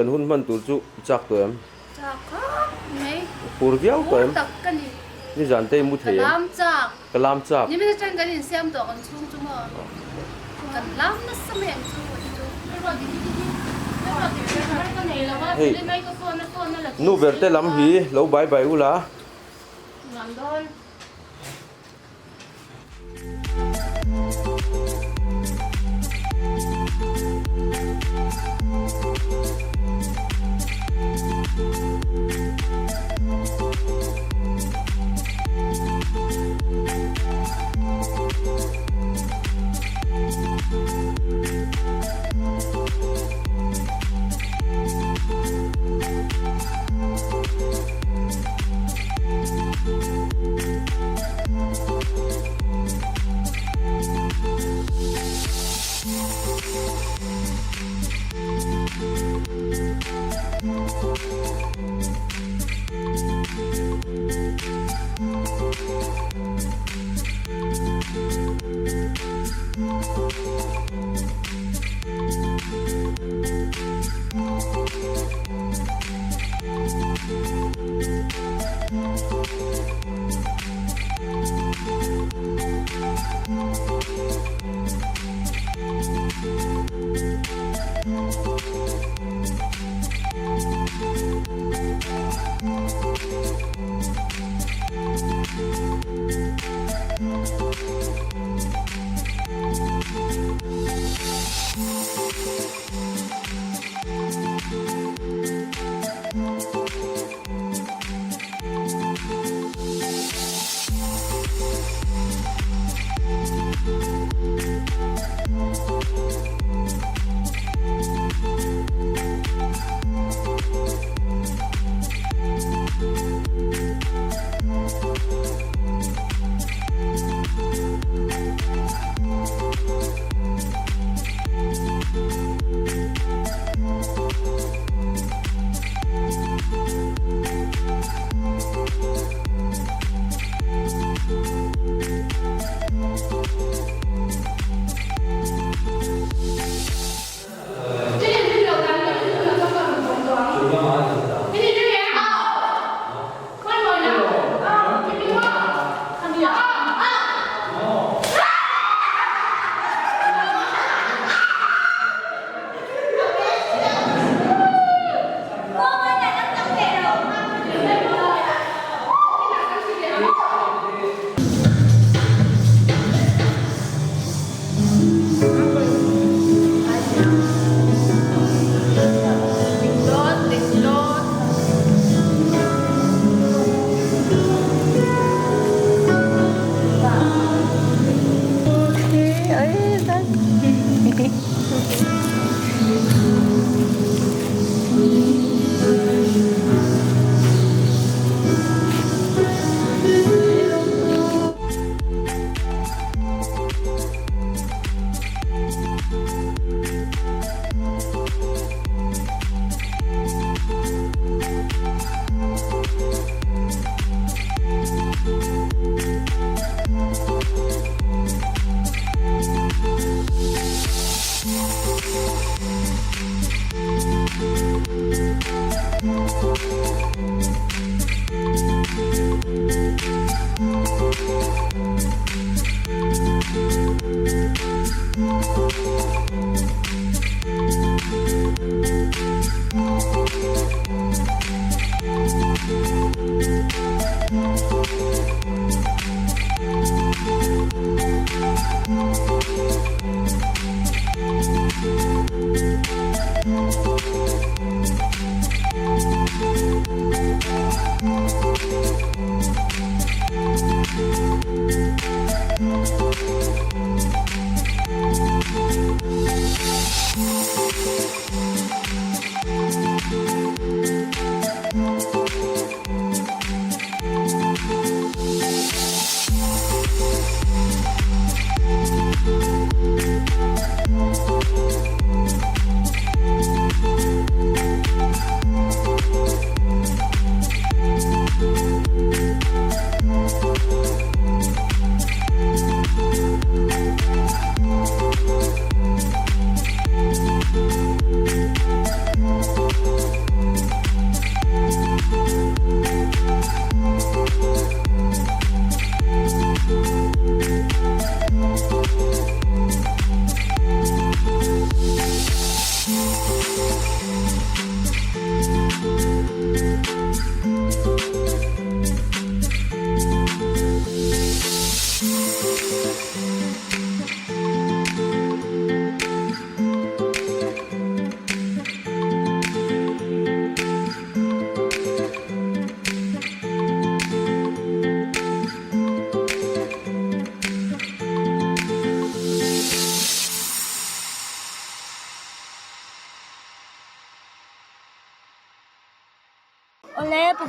kan hun man tur chu chak to em chak khóc mấy pur viau to em tập cái gì ni jan te mu the làm chak kalam chak nhưng mà chẳng cái gì xem tổ còn chung chung mà cần lắm nó xâm hẹn chung hey nu verte lam hi lo bai bai ula làm đôi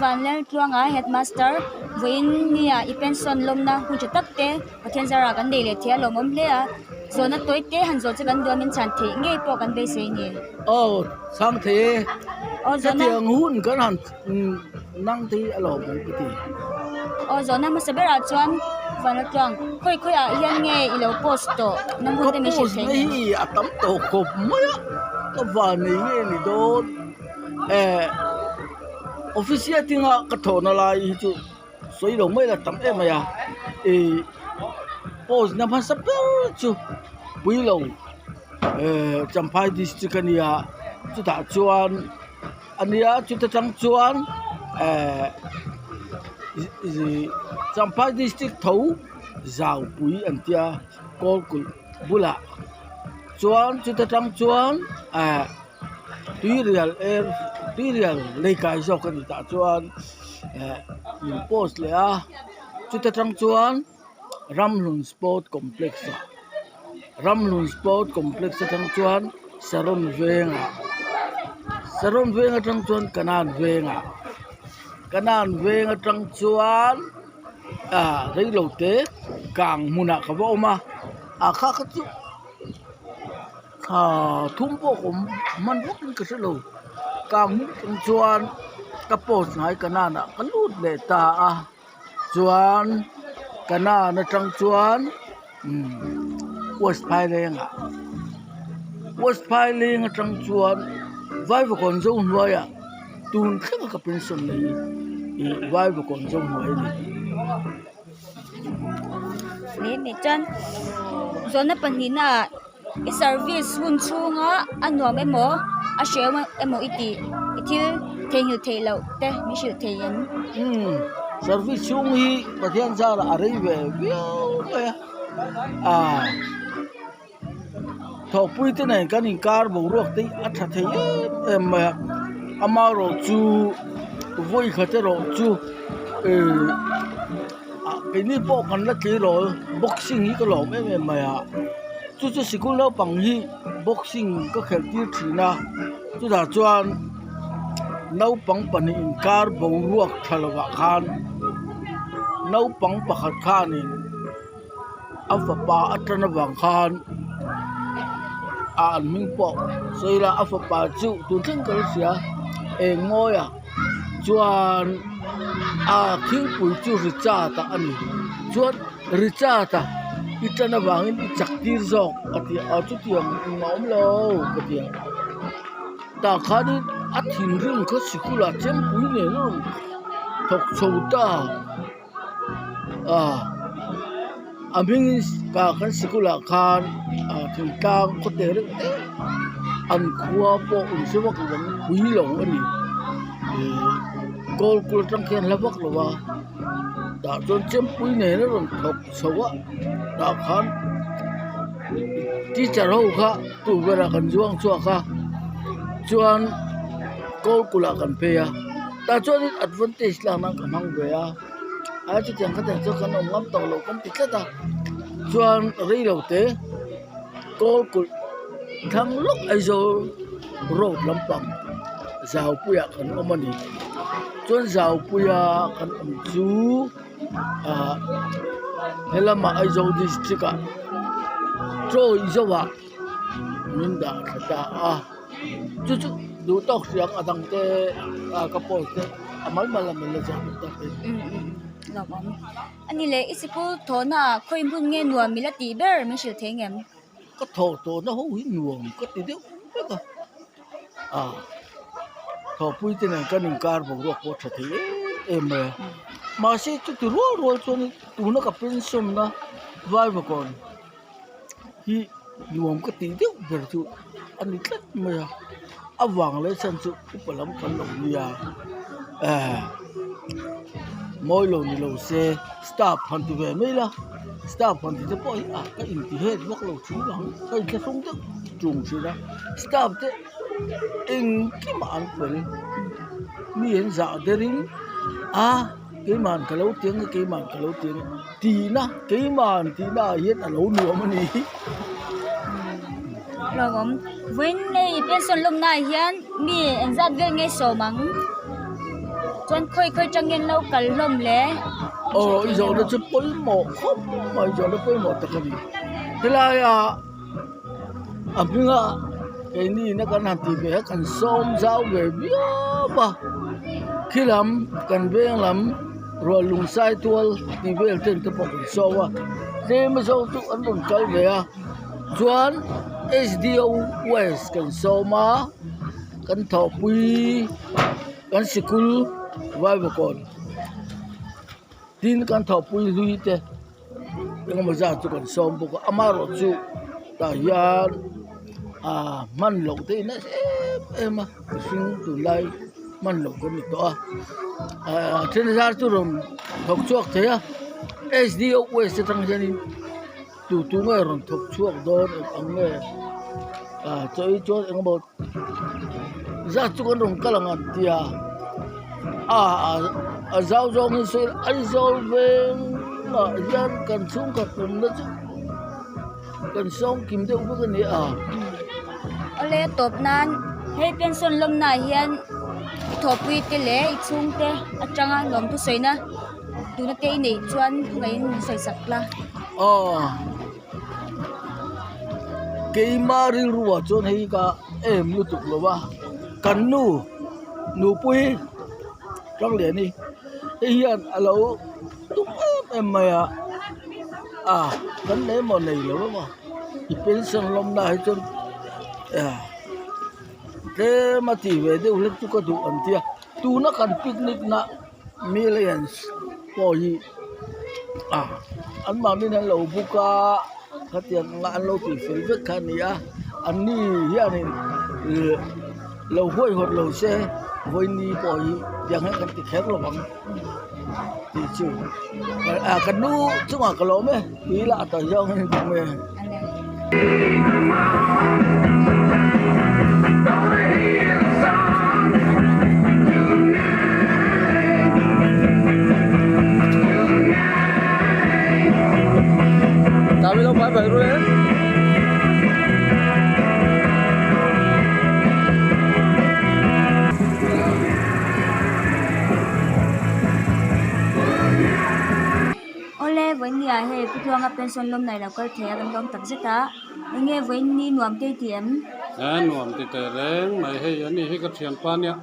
van lel tuanga headmaster voin nia I pension lomna hu chu takte pathian zara kan dei le thia lomom hle a zona toite han zo chu kan duamin chan the nge po kan be se ni sang thế o cái zona tiếng hun cái hàn năng thì alo cái gì o zona ma sabera chuan van lel tuang khoi a hian nge I lo post to nam hu có te mi post se the này à tấm tổ cột mới á cái van này nghe đó official tiếng à cái thổ nó lại chứ所以咯mới là tấm em mà ya post năm hắn sắp chứ quý lâu Champhai district anh ya chú ta chuan anh ya chú ta trăng chuan Champhai district thấu giàu quý anh tia cô cùi bula chuan chú ta trăng chuan tuy real lấy cái cho cái ta chuan mình post le a chú ta trăng chuan Ramlun Sport Complex Ramlun Sport Complex trăng chuan Saron venga trăng chuan Kanan venga trăng chuan đấy lâu tế càng muna ka bo ma kha ka chu thum bo ko man bok ni ka selo càng mu trăng chuan ka post nai Kanan ka lut le ta chuan Kanan trăng chuan West Pai Leng trăng chuan vai vào còn dâu nuôi tun khắc ka pension này vai vào còn dâu nuôi này ni chan zona panina I service hun chunga anuam emo a share emo iti ithil thengil theilo te mi shil thein service chung hi pathian za la arei ve thọ pui te này kan in kar bo ruak te a tha thei em amaro chu voi khate ro chu cái này bộ kan la ke ro boxing hi ko lo em chu sikul lo pang hi boxing ko khel tir thina chu da chuan nau pang pan in kar bo ruak thalwa khan nau pang pakhat khan in afa pa atana wang khan an ming po soila afa pa chu tun thing kal sia ngoi chuan king pui chu richa ta ani chuan richa ta itana wangin I chak tir zok ati chu tiang ngom lo ati ta khani athin ring ko sikula chem pui ne no thok chouta aming ka kan sikula khan thing kang ko te an khuwa po un se wak wan pui lo ani kol kul tang khen la wak lo wa da chon chem pui ne no thok chowa da khan teacher ho kha tu vera kan juang chua kha chuan kol kula kan pe ya ta chuan advantage la nang kan hang ve ya chu tiang kha ta chu kan om ngam to lo kan ti kha ta chuan rei lo te kol kul thang lok ai zo road lampang zau puya kan omani chuan zau puya kan om chu helama ai zo district troi zawa min da khata chu du tok siang adang te ka pol te amal malam le ja ta pe lomom ani le isiku thona khoi mun nge nuam milati ber mi shil thengem ka tho to na ho hi nuam ka ti de ka tho pui te nan kan kar bo ro ko tha thi em ma se tu ro chu ni tu na ka pension na vai ba kon hi nuam ka ti de ber chu ani tlat ma awang le san chu upalam kan lo nia moi lo ni lo se staff han tu ve me la staff han ti po ka in ti het wak lo chu la ka in ka sung te chung si la staff te in ki ma an pel mi en za de ring cái màn ka lo tiếng cái màn ka lo tiếng ti na cái màn ti na yet a lo nuam ani lomom voin nei pension lom na hian mi engzat vel nge so mang chuan khoi chang in lo kal lom le giờ nó chỉ bơi mỏ khóc mà giờ nó bơi mỏ tất cả đi thế là mình cái này nó cần hạt về cần xôm rau về bia ba khi làm cần về làm rồi lùng sai tuol thì về trên cái bọc xôm à thế mà xôm tụ ăn đồng cái về à chuan SDO West cần xôm mà cần thọ quy cần school vai vào con tin cần thọ quy lui thế nhưng mà ra tụ cần xôm bộ amaro tụ ta yan man lộc thế nó em mà sinh từ lai man lộc conito trên ra tụ rồi thọc chuột thế à SDO West thằng dân tụ nghe rồi thọc chuột đó anh nghe cho anh bảo ra tụ con rồng cái là ngàn tia giao dòng rồi anh giao về mà dân cần xuống cả tuần đó chứ cần xong kiếm được cái này ole top nan he pension lom na hian thopui te le ichung te atanga lom tu soina tuna te nei chuan ngai soi sakla cái mari ruwa chon hei ka em lu tuk lo ba kan nu pui trong liền đi hian alo tuk em mày kan le mo nei lo ba i pension lom na chon thế mà chỉ về đây ulit tu có đủ anh tia tu nó cần picnic na millions bỏ gì anh mà mình ăn lẩu buka cái tiền anh lẩu thì phải rất khá nia anh ni hiện này lẩu hôi hoặc lẩu xe hôi ni bỏ gì chẳng hạn cái tiền khác là bằng thì chịu cái nu chứ mà cái lẩu mấy ý là tại do người ta mê Tapi lo bye rồi đấy. ole với nia he putuanga pension lom này là có thể gần lom tak zeta nghe với ni nuam te tiệm nuam te te reng mai he ani he ka thian pa nia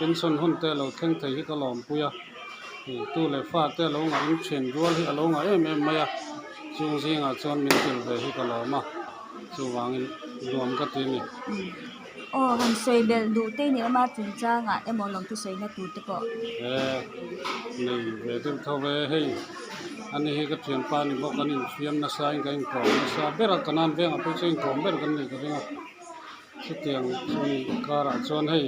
pension hun te lo theng thei hi ka lom puya tu le fa te lo nga in chen rual hi alo nga em maya chung zinga chon min til ve hi ka lo ma chu wangin nuam ka ti ni han soi bel du te ni ma chun cha nga emo lom tu soi na tu te ko nei ve tu tho ve hei ani he ka thian pa ni bok ani fiam na sai ka in ko na sa bera kanan ve nga pe chen ko ber kan ni ka ringa sitiang chuni kara chon hei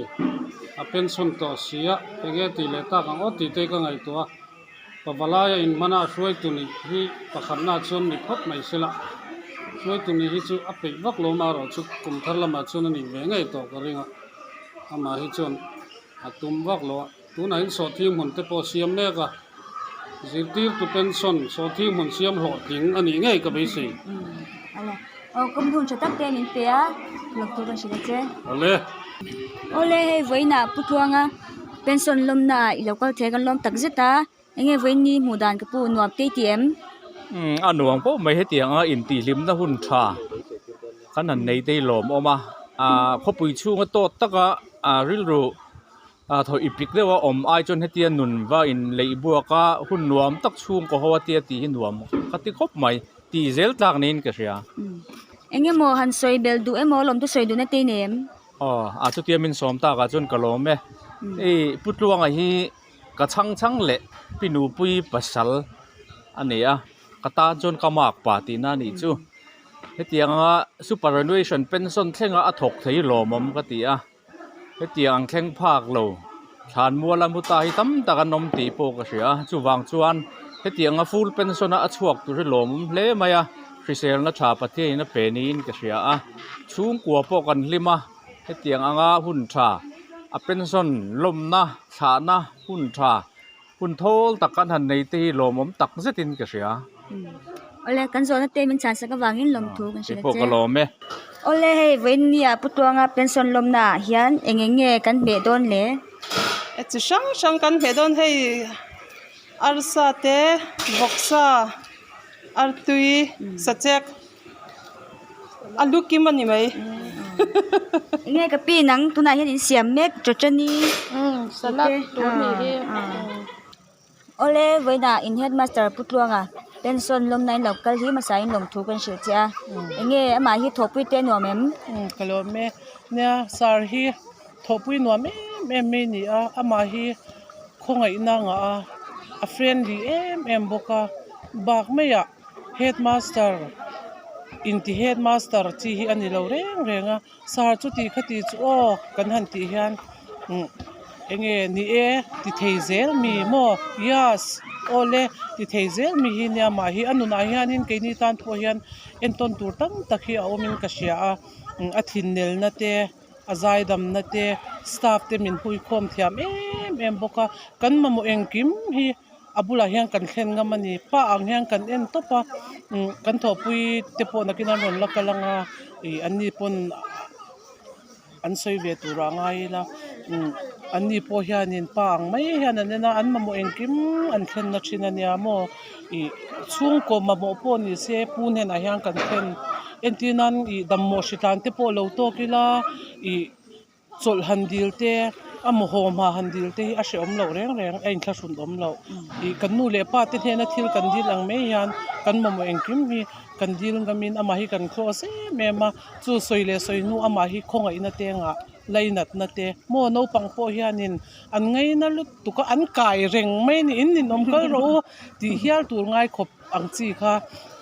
a pension to sia ege ti le ta kang o ti te ka ngai to pabalaya in mana suai tu ni hi pakhatna chon ni khop mai sela suai tu ni hi chu ape vak lo ma ro chu kum tharla ma chon ni ve ngai to ka ringa ama hi chon atum vak lo tu na in so thi mun te po siam me ka zirtir tu pension so thi mun siam lo ting ani ngai ka be si ala kum thun cha tak te min pe a lok tu ra shi che ole he voina putuanga pension lom na local the kan lom tak zeta enge voini mudan ka pu nuam te tiam anuang po mai he tianga in ti lim na hun tha kan an nei te lom oma khopui chunga to taka ril ru thoi ipik lewa om ai chon hetian nun wa in leibuaka hun nuam tak chung ko hawa tia ti nuam khati khop mai ti zel tlak nin ka ria enge mo han soi bel du emo lom tu soi du na te nem chu tia min som ta ka chon kalom me putluanga hi ka chang le pinu pui pasal ania kata chon kamak pa ti na ni chu hetianga superannuation pension thlenga athok thei lomam ka ti a hetiang thleng phak lo than muala muta hi tam taka nom ti po ka ria chu wang chuan hetianga full pension a chuak tu ri lom hle maya frisel na tha pathi na penin ka ria a chung kwa po kan lima hetiang anga hun tha a pension lom na tha na hun tha hun thol takan han nei te lomom tak zetin ka ria ole kan zo na te min chan sa ka wangin lom thu kan shi po ka lome ole he voinia putuanga pension lom na hian engenge kan be don le chu sang kan he don hei arsa te boxa artui sachek aluki mani mai nghe cái pi nắng tu này hiện xiêm mét cho chân đi salad tu ni he ole với na in headmaster putluang à pension lom nai local hi ma sai long thu kan shil cha nghe ama hi thopui te no mem kalo me nya sar hi thopui no me ni ama hi khongai na nga a friendly em boka bak me ya headmaster inti headmaster chi hi ani lo renga sar chu ti khati chu o kan han ti hian enge ni ti theizel mi mo yes ole ti theizel mi hi nya ma hi anuna hian in ke ni tan tho hian en ton tur tam takhi a omin ka sia a thin nel na te azai dam na te staff te min hui khom thiam em boka kan mamo engkim hi abula hian kan thlen nga mani pa ang hian kan en topa kan thopui te po na kinan ron lakalanga anni pon an soi ve tura ngai la anni po hianin pa ang mai hian anena an mamo engkim an thlen na thina nia mo chung ko mamo po ni se pun hen a hian kan thlen entinan dammo shitan te po lo to kila chol handil te amo hom ha handil te a she om lo reng ein thla sun om lo kan nu le pa te hena thil kan dil ang me hian kan mamo engkim hi kan dil ngamin ama hi kan close mema chu soile soinu ama hi khonga ina te nga lainat na te mo no pang po hianin an ngai na lut tuka an kai reng mai ni in nin om kal ro ti hial tur ngai khop ang chi kha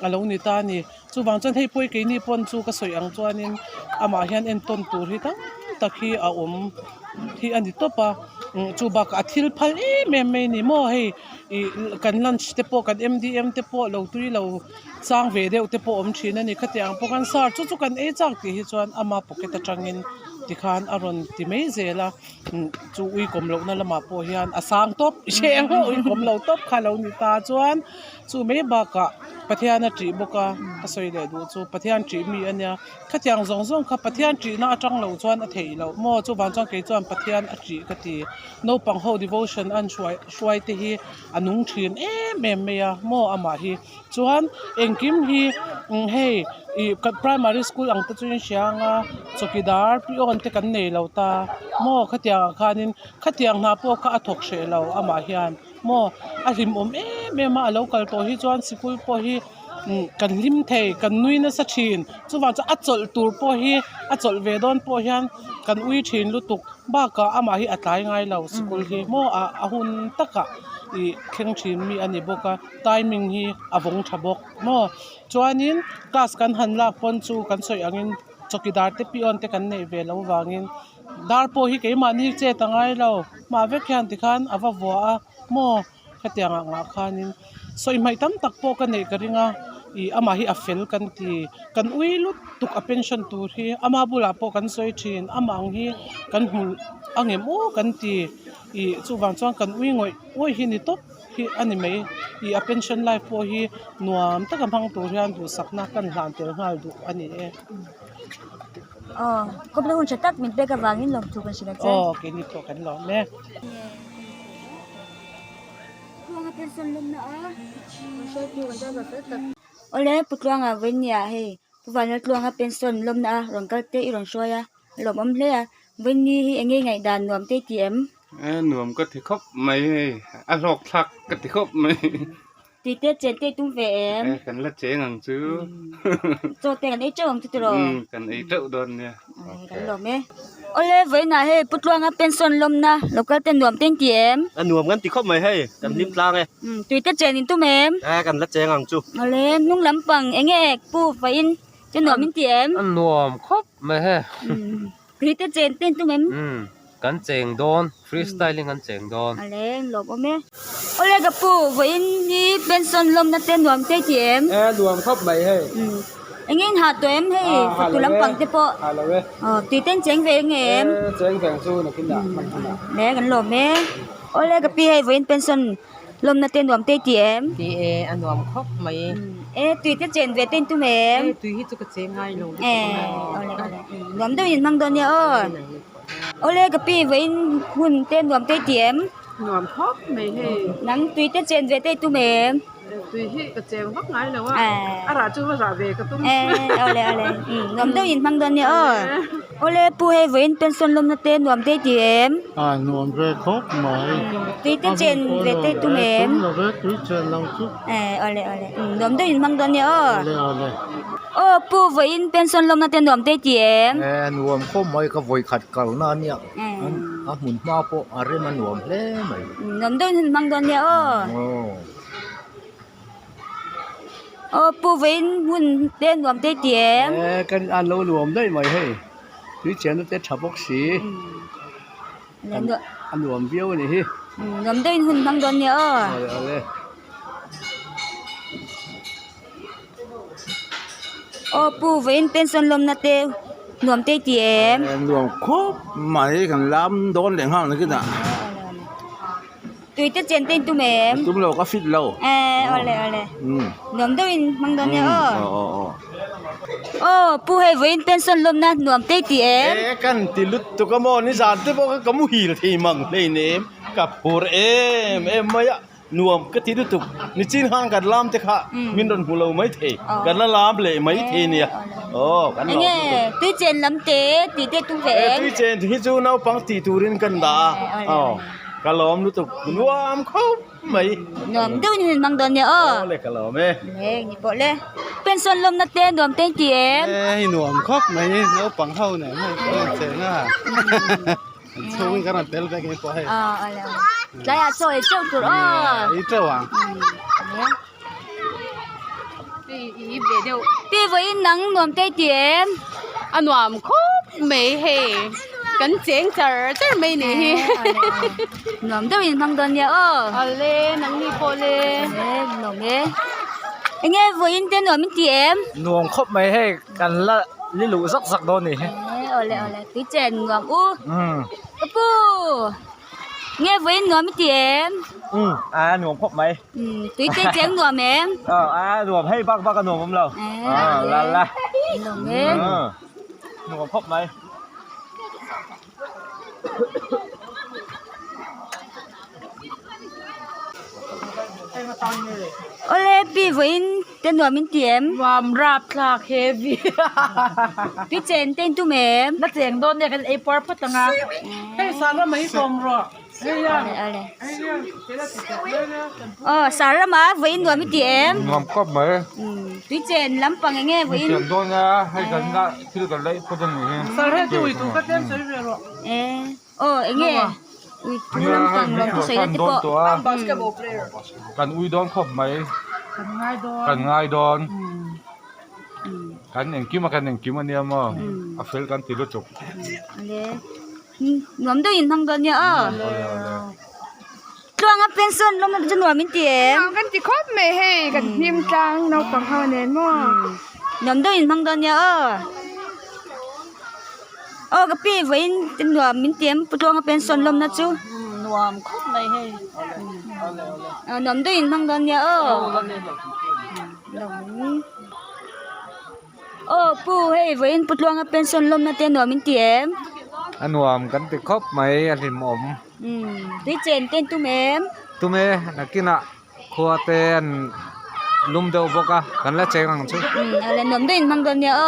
alo ni ta ni chu wang chan hei poi ke ni pon chu ka soi ang chuanin ama hian en ton tur hi ta takhi a om hi ani topa chu ba ka thil phal me ni mo hei kan lunch te po kan MDM te po lo tui lo chang ve deuh te po om thina ni khatiang po kan sar chu kan e chak ti hi chuan ama pocket atangin ti khan aron ti mei zela chu ui kom lo na lama po hian asang top sheng ui kom lo top khalo ni ta chuan chu me ba ka pathian tri boka asoi le du chu pathian tri mi ania khatiang zong kha pathian tri na atang lo chuan a thei lo mo chu ban chang ke chuan pathian a tri ka ti no pang ho devotion an shwai te hi anung thin me ya mo ama hi chuan engkim hi hei primary school ang ta chuin sianga chokidar pion te kan nei lo ta mo khatiang khanin khatiang na po ka athok she lo ama hian mo a rim om me ma local to hi chuan sikul po hi kan lim thei kan nui na sa thin chuwa cha achol tur po hi achol ve don po hian kan ui thin lutuk ba ka ama hi atlai ngai lo sikul hi mo a hun taka kheng thin mi ani boka timing hi avong thabok mo chuanin class kan han la pon chu kan soi angin chokidar te pion te kan nei ve lo wangin dar po hi ke mani che tangai lo ma ve khan ti khan awa wa mo khatianga nga khanin soi mai tam tak po kan nei karinga ama hi afel kan ti kan ui lut tuk a pension tur hi ama bula po kan soi thin ama ang hi kan hul angem o kan ti chu wang chuan kan ui ngoi oi hi ni top hi ani mai a pension life po hi nuam taka mang tur hian du sakna kan hlan tel ngal du ani ko bla hun chatak min pe ka wangin long thu kan sila che ke ni to kan lo me Puanga pension lom na ole putluanga venia he puwana tluanga pension lom na rongkal te irong soya lom om le veni hi enge ngai dan nuam te tm nuamก็ที่ครบไม่อารมณ์ทักก็ที่ครบไม่ ti te chen te tum ve em กันละเจ๊งังซื้อ cho te kan ei chong tu ro กันไอ้เจ้าโดนเนี่ย kan lo me ole vena he putluanga pension lom na lokal te nuam te tm นวมกันติครบไหมให้กันริมลางไง ti te chen in tu mem กันละแจงังจู ole nung lam pang enge pu fa in cho nuam in tm นวมครบไหมฮะ ti te chen te tu mem กันเจงโดนฟรีสไตลิ่งกันเจงโดน ale lo bo me ole ga pu va in ni pension lom na te nuam te tm รวมครบไหมให้ engin ha to em he tu lam pang te po ฮัลโหลเว้ย ti ten cheng ve nge em เจ๊งแข่งสู้นะกินดามันขนาด le kan lo me ole ga pi he va in pension lom na te nuam te tm ดีอันนวมครบไหม e tui te chen ve ten tu mem ตุยที่จะกระเจงง่ายลง ole ole nuam do in mang don ya o โอเล่กับปีไว้หุ่นเต้นรวมเต้เตียม นวมครบไม่ให้ นังตุยเต้เจนเวเต้ตุ้มเอ็ม ตุยที่กระเจงพักไงเลยว่า อ่า อะไรจุ๊บภาษาเวกระตุ้ม เอาเลยรวมเต้ยินพังเดินเนี่ยโอเล่ปูให้ไว้เป็นส่วนลมนาเต้นรวมเต้เตียม นวมเวครบไหม ตุยเต้เจนเวเต้ตุ้มเอ็ม เราเวตุยเจนลังจุ๊บ เอาเลยรวมเต้ยินพังเดินเนี่ย เอาเลย โอ้ปูไว้เป็นส่วนลมนาเต้นรวมเต้เตียม นวมครบไหมก็ไว้ขัดกันนั่นเนี่ยหมุนมาปะอะไรมันนวมเล่ไหม รวมเต้ยินพังเดินเนี่ยโอ้ปูไว้หุ่นเต้นรวมเต้เตียม กันอันเรารวมได้ไหมให้ตุยเจนเต้ฉับกสีอันรวมเบี้ยวนี่ฮิ รวมเต้หุ่นพังเดินเนี่ย เอาเลย โอ้ปูไว้เป็นส่วนลมนาเต้รวมเต้เตียม รวมครบไหมกันล้ำโดนแหล่งห้างนี่ขึ้นอ่ะ ตุยเต้เจนเต้ตุ้มเอ็ม ตุ้มเราก็ฟิตเรา เอาเลยรวมเต้พังเดินเนี่ยโอ้ปูให้ไว้เป็นส่วนลมนะรวมเต้เตียม กันติลุตตุกโมนี่สารที่บอกก็มูฮีลที่มังเลยเนมกับปูเอ็มไม่อะนวมก็ติลุตุกนี่จีนห้างกันล้ำเตค่ะมินรอนหูเราไม่เทกันละล้ำเลยไม่เทเนี่ยกันเรา ตุยเจนลำเต้ตีเต้ตุ้มเอ็ม ตุยเจนที่จูน่าปังตีตูรินกันดากันล้อมลุตุกนวมเขาไม่ รวมเต้ยินพังเดินเนี่ยเลยกันล้อมนี่บอกเลยเป็นส่วนลมนาเต้รวมเต้เตียม หนวมครบไหมแล้วปังเท่าเนี่ยไม่เจ๋งอ่ะช่วยกันเตลไปกันพอให้อะไรได้อะสวยเจ้าตัวอีเจ้าอ่ะอีเบเดียว ปีไว้นังรวมเต้เตียม อันวามครบไม่ให้กันเจ๋งเจอไม่หนี รวมเต้ยินพังเดินเนี่ยเอาเลยนังนี่โคเลยรวมเลยไงไว้เต้รวมเตียม นวมครบไหมให้กันละลิลุสักโดนนี่เอาเลยตุยเจนรวมปูไงไว้รวมเตียมนวมครบไหมตุยเต้เจ๋งรวมเอ็มนวมให้บ้างกันนวมผมเราละรวมเอ็มนวมครบไหมโอเล่ปีไว้เต้นรวมเตียม วามราบคลาเควี ตุยเจนเต้นตุ้มเอ็ม นักเสียงโดนเนี่ยกันไอ้ปอร์พัฒนาให้สารไม่ตรงหรอกเฮ้ยสารมาไว้รวมเตียม นวมครบไหม ตุยเจนลำปังไงไว้ เสียงโดนนะให้กันละที่กันเลยก็ต้องนี่ สารให้ดูอีกตัวก็เต็มใส่เรื่องไงอุ้ยลำปังลงตัวใส่ได้ที่ปะ บาสเกตบอลเพลย์ กันอุ้ยโดนครบไหมกันง่ายโดนกันอย่างกิ้มกันอย่างกิ้มอันเนี้ยมั้งเฟลกันติดรถจบรวมตัวยินพังเดินเนี่ยตัวงับเป็นส่วนลมมันจะรวมเตียมกันที่ครบไม่ให้กันยิ้มจังนกปังเขาเน้นมั่วรวมตัวยินพังเดินเนี่ยกับปีไว้เป็นรวมเตียมตัวงับเป็นส่วนลมนะจูนวมครบไม่ให้รวมตัวยินพังเดินเนี่ยปูให้ไว้ปุตัวงับเป็นส่วนลมนะเตียนรวมเตียมอันวมกันติครบไหมอันนี้หมตุยเจนเต้นตุ้มเอ็มนักกินอ่ะครัวเต้นลุ่มเดียวบกะกันละเจงอังชุอะไรหนุ่มเต้นพังเดินเนี่ยโอ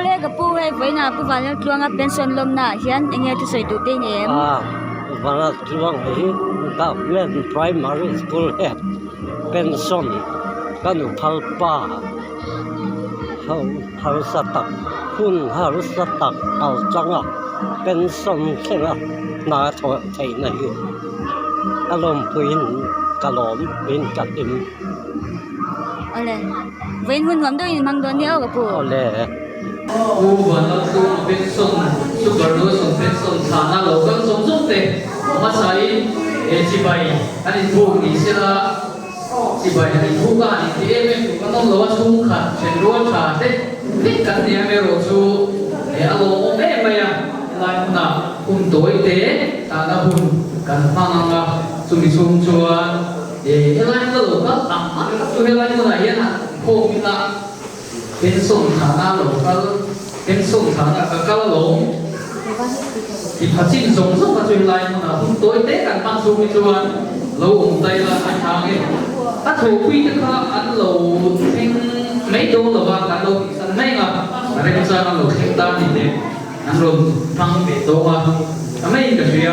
เล่กับปูให้ไว้นะปูวันนี้ตัวงับเป็นส่วนลมนะเฮียนยังไงจะใส่ตัวเต้นเอ็มวันละช่วงนี้ก็เล่น primary school เป็นส่วนกันพัลป้าเขาสตักคุณเขาสตักเอาจังอ่ะเป็นส่วนแค่นาทอไทยในอารมณ์พื้นกะหลอมเป็นกัดอิ่มอะไรเว้นหุ่นหอมด้วยมังโดนเนี่ยกับปูวันละตัวเป็นส่วนสุกร์ด้วยส่วนเป็นส่วนฐานะโลกันสมสมเตะมาใช้จีบอันนี้ถูกนี่เสียละจีบอันนี้ถูกกันอันนี้เอ็มก็ต้องรู้ว่าชุ่มขัดเช่นรู้ว่าชาเด็กพิกันเนี่ยไม่รู้ชูอารมณ์ไม่อ่ะลายมันอ่ะตัวเตะฐานะหุ่นกันฟังอ่ะสุ่มชวนลายมันก็รู้ว่าตัวลายมันอะไรนะโคมิละเป็นส่วนฐานะโลกัน เป็นส่งทางกะละหลงที่พัดจิ้งส่งส่งมาช่วยไล่มันหุ่นตัวเด็กกันมาสู่มิจวันเราองค์ใจละอันทางเองถ้าถูกวิ่งก็อันเราเองไม่โดนหรอกว่าการเราสันไม่อ่ะอะไรก็จะเราเข่งตามนี่เด็กอันเราพังเบ็ดตัวไม่กระเสีย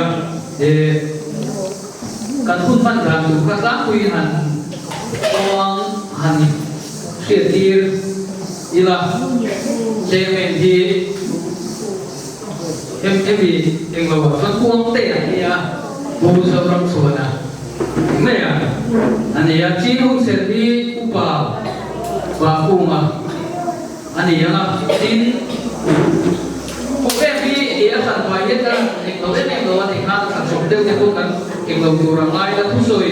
การหุ่นมันการถูกกระซ้ำคุยหันตัวหันเสียทีอีละเจมินทีเอ็มบีเองเราว่าพวงเตะเนี่ยบูสำหรับส่วนนะไม่อะอันนี้จีนหุ่นเสร็จที่อุปาว่าปูมาอันนี้นะจีนโอเคพี่เอียสันไปเยอะกันเองเราเล่นเองเราวันเองห้าสันสมเดียวกันกันเองเราดูรังไล่แล้วทุกส่วน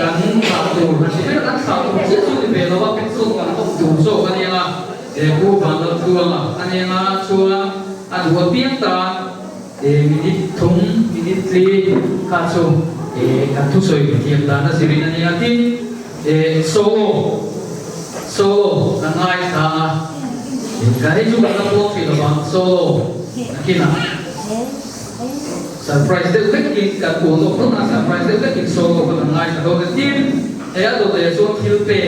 กันสาวดูมันไม่รักษาตัวเชื่อสุดที่เป็นเราว่าเป็นส่วนกันต้องดูโซ่กันยังอ่ะผู้ฟังเราดูอ่ะอันนี้นะชัวอันหัวเบี้ยตามินิทุ่งมินิทรีข้าชูกันทุกส่วนเทียมตานะสิรินันยังที่โซ่กันง่ายตาการที่จุกันต้องบอกสิ่งต่างโซ่กินอ่ะsurprise เด็กเล็กกินกับกูต้องต้องนะ surprise เด็กเล็กกินโซ่กันง่ายแต่ตัวที่อันตัวเดียวช่วงคิวเป้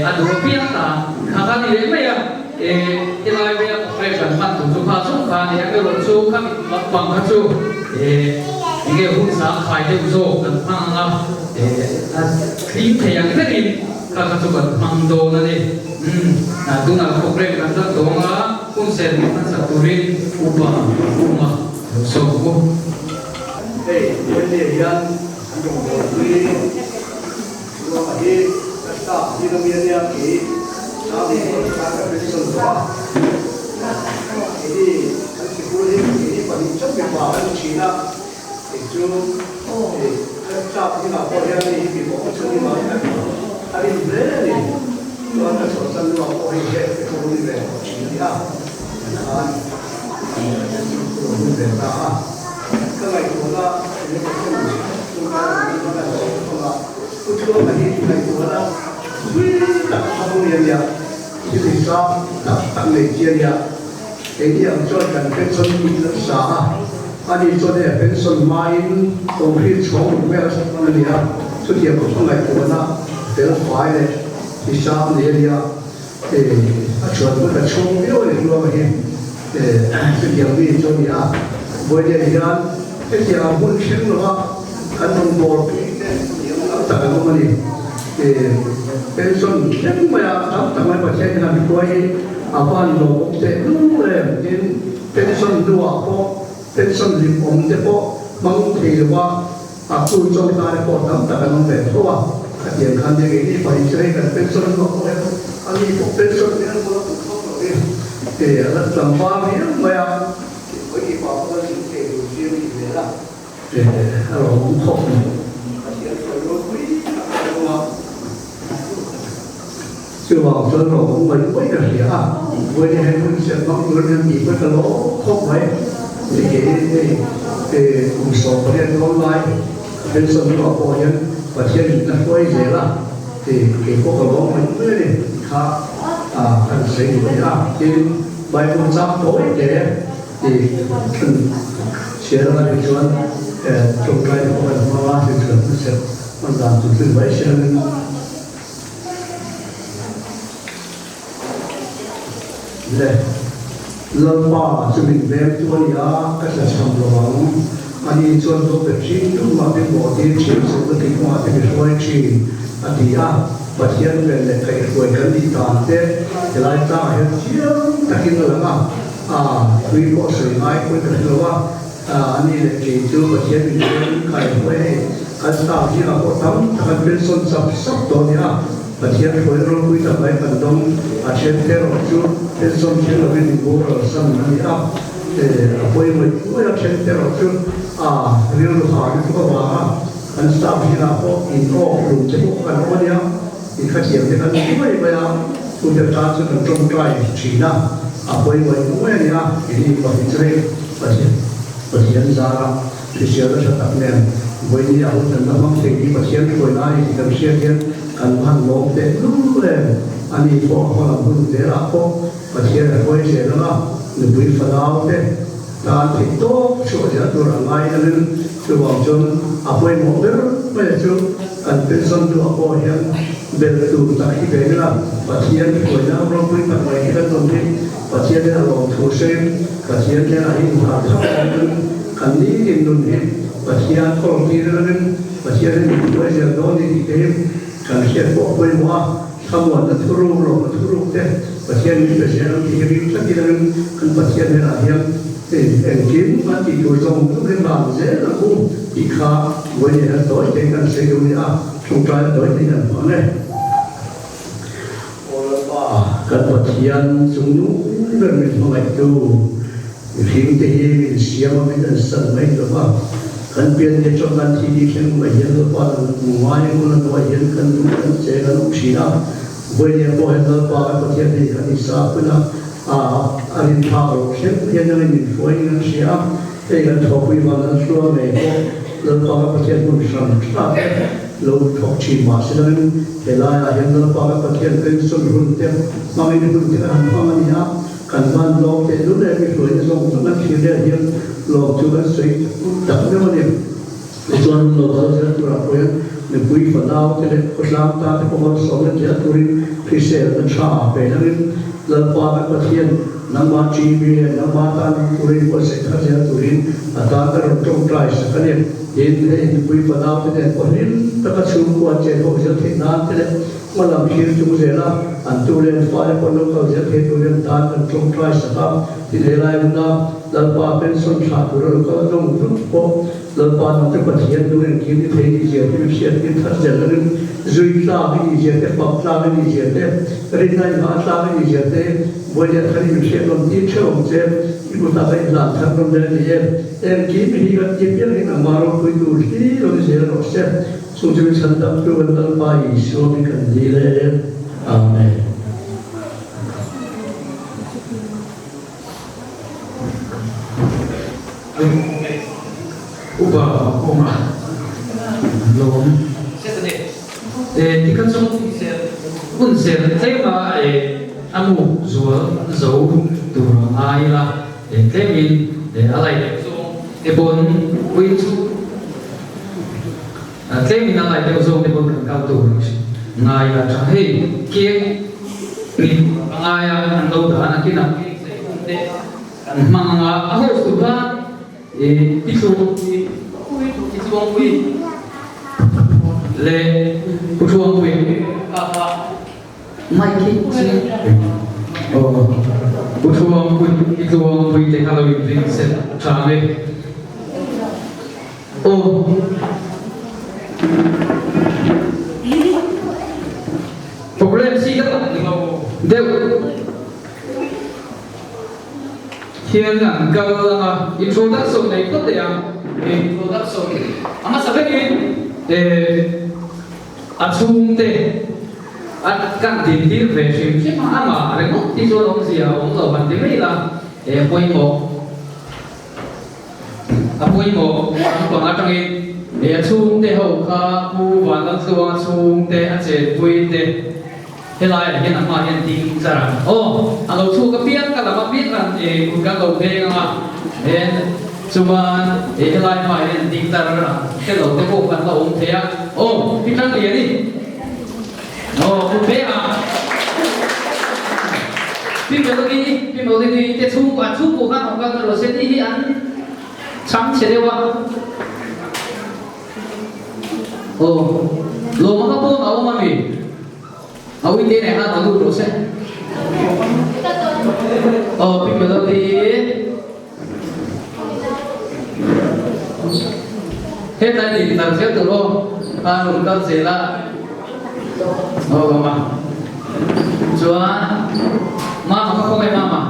อันหัวเบี้ยตาข้างนี้เลยไม่อ่ะที่เราเรียกเฟรชมันถูกสุภาพสุภาพเนี่ยก็ลงสู้ครับบังคับสู้ยังไงหุ่นสามขายได้อุโสกันมั่งอ่ะครีมเทียงก็ดีก็กระสุนมังโดนั่นเองดูน่าพวกเรื่องกันตั้งตัวอ่ะหุ่นเสร็จมันสักตัวริอุปมาโซ่กูเฮ้ยเดี๋ยวยันอันตรงนี้ตัวที่สตาร์ที่เราเรียนเนี่ยกี่Ini kan sekolah ini paling cepat bahan Cina itu cap kita korea ini di bawah sini mana hari ini ni tuan sosan dua orang ke sekolah ini Cina kan ini dah kalau itu lah ini kita lagi itu lah tak tahu diaที่ที่ชอบตั้งในเจียร์เองที่อันจอดกันเป็นส่วนมีรักษาอันนี้ส่วนเนี่ยเป็นส่วนไม้ตรงที่ชงแม่สักนั่นเนี่ยสุดเดียวก็ต้องไหลตัวนะเดี๋ยวไฟเลยที่ชอบเนี่ยชวนมันจะชงเยอะเลยรวมไปสุดเดียวนี่ส่วนเนี่ยบริเวณนี้เป็นอย่างหุ่นเชิงหรือว่าขันนมโบกแต่ก็มันนี่เป็นส่วนเช่นมาทำไมประเทศนั้นก็ให้อาบ้านโลกเต็มเลยเป็นส่วนดัวพอเป็นส่วนริมอมเฉพาะบางทีว่าผู้โจมตีพอทำแต่ก็ต้องเป็นเพราะว่าขัดแย้งกันอย่างนี้ไปใช้กันเป็นส่วนโลกเลยอันนี้เป็นส่วนนี้มันก็ต้องแล้วสัมภาระนี้มาไม่กี่ปากก็สิ่งที่ดูดีเลยละเราพบชื่อว่าส่วนเราของมันไม่กระเสียวันนี้ให้คุณเสียบางคนยังมีก็จะล้อครบไว้ที่เกี่ยวกับสอบประเทศออนไลน์เป็นส่วนที่ว่าพอยังประเทศนั้นก็ไม่เสียละที่เกี่ยวกับล้อมันไม่ได้ค่าการเสียไปอ่ะที่ใบคุณซ้ำโต้เดี๋ยวที่เสียอะไรไปจนจงใจของมันมาว่าที่เกิดเสียมันตามจุดที่ไว้เชื่อเลยลำบากจะมีแบบตัวยาก็จะทำระวังอันนี้ส่วนตัวแบบชิ้นทุกมาเป็นบ่อที่ชิ้นสุดที่มาเป็นช่วยชิ้นอันที่ประเทศเป็นเลยใครช่วยกันดีตามเด็กจะไล่ตาเห็นเชี่ยวตะกินเลยมั้งคุยก็สวยง่ายคุยกันเลยว่าอันนี้เลยที่ตัวประเทศเป็นใครช่วยกันตามที่เราทำถ้าเป็นส่วนสับตัวเนี้ยประเทศช่วยเราคุยกับไปกันต้องอาเช่นเทโรจูเป็นส่วนที่เราเป็นบุคคลสำคัญนี่คุยมันคุยอาเช่นเทโรจูเรื่องหาที่ก็ว่าอันสามที่เราพบอินโอหลุมจะพบกันวันนี้อีกขั้นเสียงที่กันด้วยไปแล้วคุณจะทำสิ่งตรงใจชีนะคุยมันคุยนี่อีกประเทศประเทศซาที่เชื่อว่าจะทำเนี่ย với nhiều lần năm học sinh mà xem tuổi này thì cần xem hiện cần hàng lốp để lúc lên anh đi bỏ hoa làm hương để làm phố mà xem là quay xe đó người bị phá đau thế ta thì tốt số giờ tôi làm ai nên tôi bảo chôn quay một đứa bây giờ cầnเป็นส่วนตัวพอเห็นเดินดูตักที่เป็นละปัจจัยที่คนเราเราไม่ตักไว้ที่ตรงนี้ปัจจัยที่เราถูกเส้นปัจจัยที่เราเห็นหาทางนั้นคันนี้กินนุ่นเห็นปัจจัยของที่เราเห็นปัจจัยที่มีด้วยเสียงโดนที่เห็นการเขียนบอกไว้ว่าคำว่าทุรุโลกทุรุเต้ปัจจัยนี้เป็นเสียงที่เห็นสักทีนึงกันปัจจัยที่เราเห็นกินมาที่อยู่ตรงทุกเรื่องบางเสียแล้วกูอีกข้าวันนี้เราตัวเองกันเสียอยู่เนี่ยสงการตัวเองกันมาเนี่ยโอ้ละบ้ากันปัจจัยสมนุเรื่องมันมาดูสิ่งที่มีเสียมันเป็นสัญญาณว่ากันเปลี่ยนในช่วงนั้นที่ดีขึ้นมาเห็นว่าว่าอย่างนั้นว่าเห็นกันดูกันเจอกันอุชินะวันนี้พอเห็นแล้วว่าปัจจัยที่กันอิสระคุณนะอันนี้พาเราเชื่อเห็นยังไงมีฝนยังเสียเองกันทบวิวันนั้นชัวร์ไหมก็เราพาปัจจัยมุ่งสั่งชัดเราทบชีมาเสด็จเวลาเห็นเราพาปัจจัยเป็นส่วนรุ่นเต็มมาไม่ได้รุ่นที่อันพามันยากันบ้านโลกแต่รุ่นแรกมีฝนส่งส่งนักชีวิตเดียวโลกจุกันสวยดับไม่หมดเนี่ยในส่วนโลกเราจะตัวเราเนี่ยในปุยฝนเราจะได้กุศลตาที่พวกเราสอนจะตุริพิเศษชาไปนั่นเราพาปัจจัยน้ำมันจีบีน้ำมันตาตุริก็เสร็จแล้วจะตุริอาตาก็เราต้องใจสักเนี่ยเห็นให้ปุยฝนเราจะได้คนนี้ถ้าก็ชุ่มกว่าเจ้าเขาจะทิ้งน้ำจะได้มาลำชีจุ่มเสร็จแล้วอันตุเรียนไฟคนเราเขาจะทิ้งตุเรียนตากันต้องใจสักที่เรื่องนั้นเราพาเป็นส่วนชาตุเราก็ต้องรู้พบเราพาต้องปัจจัยดูเรื่องกินที่เที่ยวที่เสียที่ทัศน์จะเรื่องจุยลาไม่ดีเจตปักลาไม่ดีเจตรินายมาลาไม่ดีเจตวันนี้ท่านอยู่เชียงรายที่เชื่อมเจ็บที่บุตรไปหลังทางโรงเรียนนี้เอ็นกินมีกันยิ่งยิ่งในมารวมคุยดูที่เราเสียเราเสียสุจริตสันติภาพวันนั้นไปส่วนกันดีเลยอาเมนอุบะอุมาลมที่ขั้นสมุทรอุ่นเสียเทมาอามูจัวโจตัวไอ้ละเทมินอะไรบนวิจุเทมินอะไรเทโจบนกันเก้าตัวง่ายละจะให้เกี่ยงนี่ง่ายอันตัวฐานที่นั่นมังอาโหสุดาอิสุคุยเลผู้ช่วงคุยไม่คิดสิโอ้ผู้ช่วงคุยอีกช่วงคุยแต่kalau itu sampai oh problem sih kan deu thiên rằng cơ introduction này có thể introduction ama sabe ni achung te at kan tin dir ve sim sim ama re mo ti so long sia ong lo ban ti mai la poi mo ko na tang e achung te ho kha ku van la suang achung te a che pui te helai là cái nằm mà hiện tình ra oh alo thu cái biết cái là mà biết là cũng cái đầu tiên mà cuma helai mà hiện tình ra cái đầu cái bộ phận là ông thế à oh cái trang gì đi oh cũng thế à phim đầu tiên đi cái thu của các ông các rồi sẽ đi ăn chấm chế đâu à oh lo mà các bộ nào mà mình Awi dia nak nak tahu dosa. Oh, people di. Hết tadi kita siap tu loh. Kan sila. Oh, mama. Juan. Mama kau kau mama.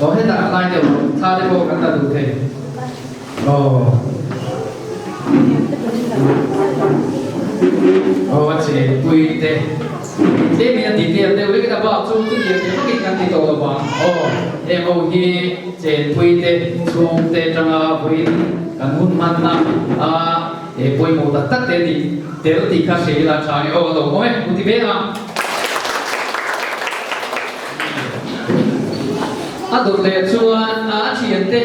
Oh, hết tak lain dia. Tadi kau kata tu ke. Oh. Oh, chị quy tê thế mình đi tiền đều cái bảo chung cái tiền cái cái cái tổ là bảo em ông hi chế thuê tê chung tê trong vui cái muốn man na em vui một tất tê đi đều đi khai sĩ là trái đồ ôi cũng đi biết mà đồ lệ chuan chuyện tê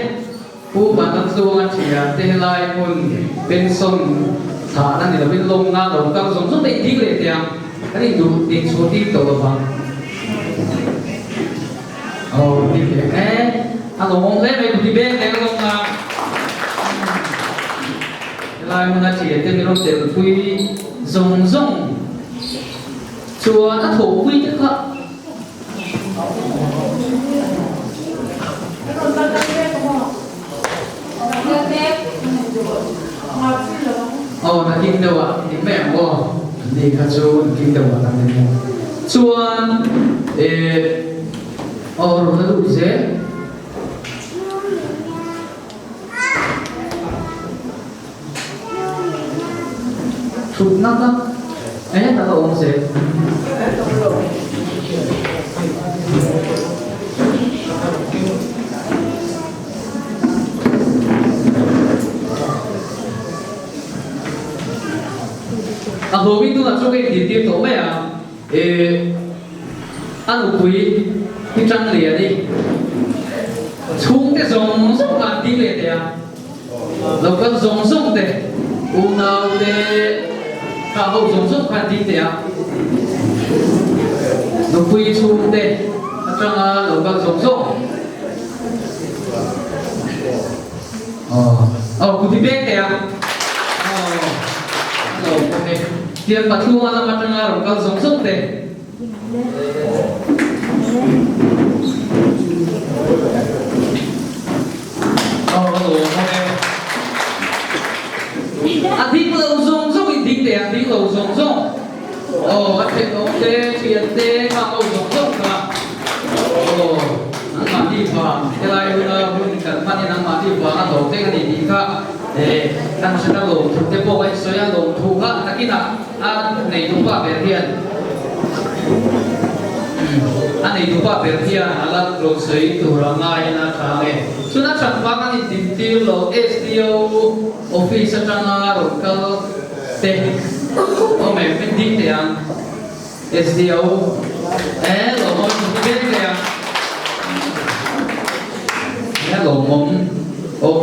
ผู้บันทึกส่วนเชียร์เทลายคนเป็นส่วนฐานนั่นเดี๋ยวเป็นลงงานเราก็ส่งส่งไปที่เลยเดียวอันนี้ดูดีสุดที่ตัวบ้างโอ้ดีเลยอันนั้นมองเล่นไปดูที่เบนเลยก็ลงงานลายมันเชียร์เต็มรถเต็มคุยส่งชัวร์ถ้าถูกคุยจะก็na kim đâu ạ, kim mẹ mua, đi khá chú kim đâu ạ, làm thế nào? Chuan, rồi nó đủ dễ. Chụp nắp nắp, ta có ông dễ. Hồ Vinh tu là cho cái điểm tiếp tổ mày ăn quý cái trăng lìa đi xuống cái dòng sông làm tí lìa đấy rồi cái dòng sông đấy u nào đấy cả hậu dòng sông làm tí đấy rồi quý xuống đấy trăng rồi cái dòng sông cũng thì biết đấy tiền bạc thu hoa sama tengah orang kalau zongsong deh. Adik lau zongsong ini deh, adik lau zongsong. Adik deh, tiền deh, kalau zongsong kan. Nang mati bang, kalau pun kan nang mati bang, atau deh kan ini kan. Đang sẽ đang lồng thực tế bộ ấy số ya lồng thu hắt ta kia này đúng ba bể thiên này đúng ba bể thiên là lồng sấy tu ra ngay na thang ấy số na chẳng ba cái tìm tìm lồng SDO office chẳng lồng cái tệ mình bên đi thế à SDO lồng mình bên thế à lồng mình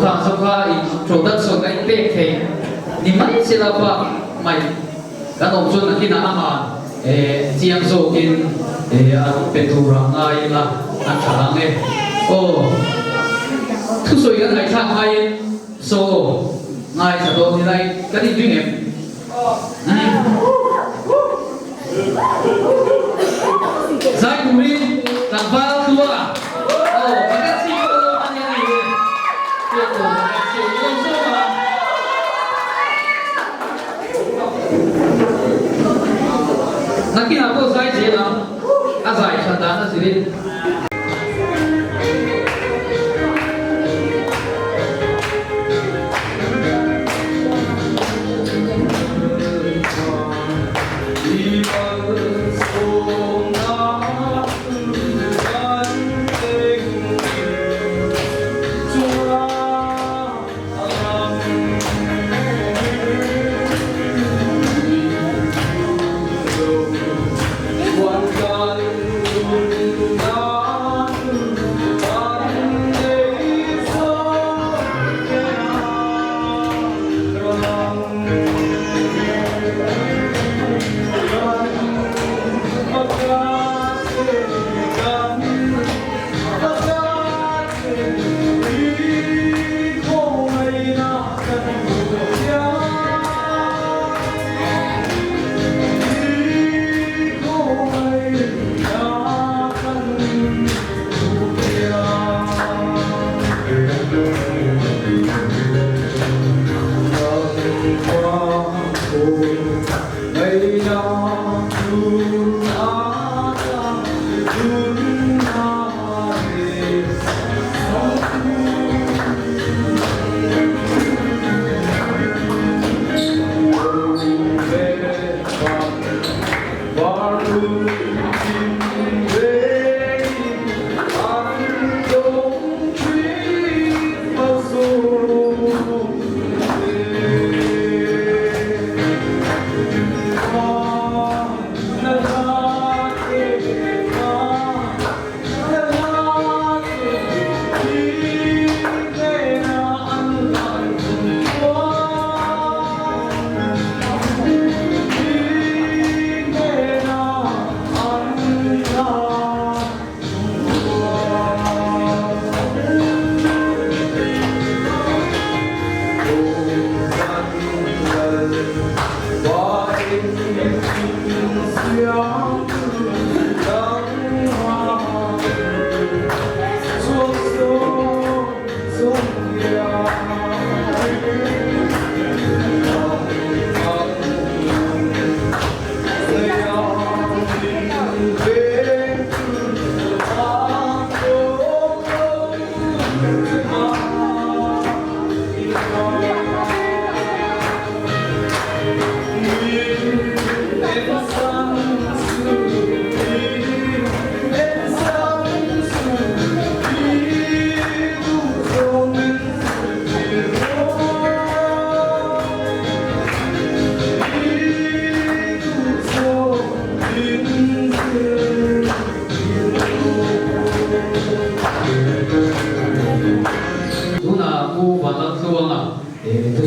khang so kha chỗ đất so cái bể thế ni mai sẽ là ba mai cái ông chun là khi nào mà chiang so in anh bên tu ra ngay là anh thằng này thu soi cái này thằng hay so ngay sao đó như này cái gì chuyên nghiệp giải cứu đi làm bao thua cái gì cũng anh này Nakin ako zai je na azai chanda na siri tu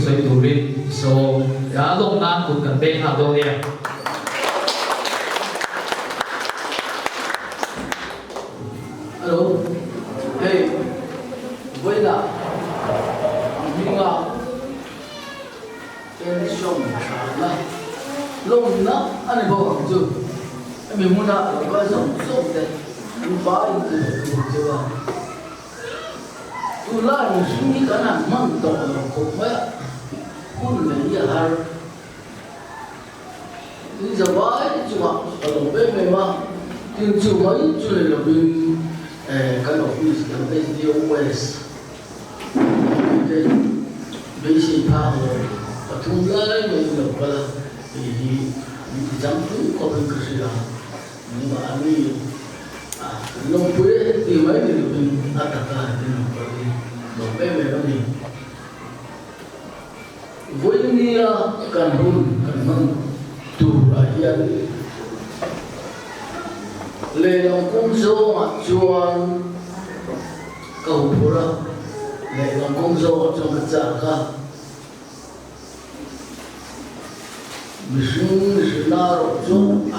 soi tu rin so ya long nan kun kan be ha do dia Hello, hey, với là mình là cái sông là lông nó anh ấy bảo không chứ mình muốn là cái sông sông đấy mình phải từ từ chứ à tu la mình suy nghĩ cái nào mang đồ không phải cũng lấy ra hay bây giờ vậy chứ mà ở bên mình mà nhưng chưa mấy chưa là bên cái đầu tư là bên US cái bên sĩ pha rồi và thùng lại mình được cái thì chẳng cứ có cái gì đó nhưng mà anh ấy nông quế thì mấy người mình ăn tất cả thì nó bên mình nó đi với nia cần hôn cần măng tù là hiện lệ lòng công dô mà chuan cầu phù ra lệ lòng công dô trong cái giả ca mình sinh na rồi chung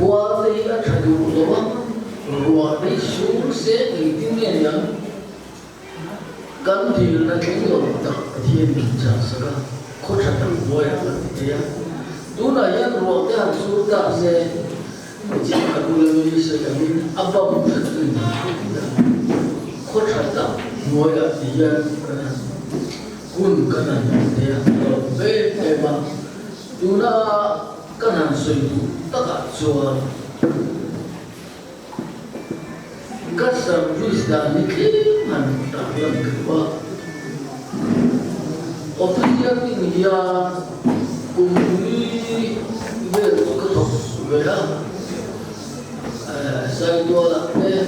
qua đây đã thay đổi rồi đây xuống sẽ thì tiếng nghe nhá căn thì là cái người tập thiên mình trả sơ khó chặt được vui là thế à tu này nhá rồi cái hàng số ta sẽ chỉ cần người sẽ cái mình áp dụng thật sự khó chặt được vui là thế à quân cái này thế à rồi về mà tu na cái hàng suy tu tất cả cho các sản phẩm này khi mà ta làm cái gì official media cùng với về cái thuật về đó sai đua là thế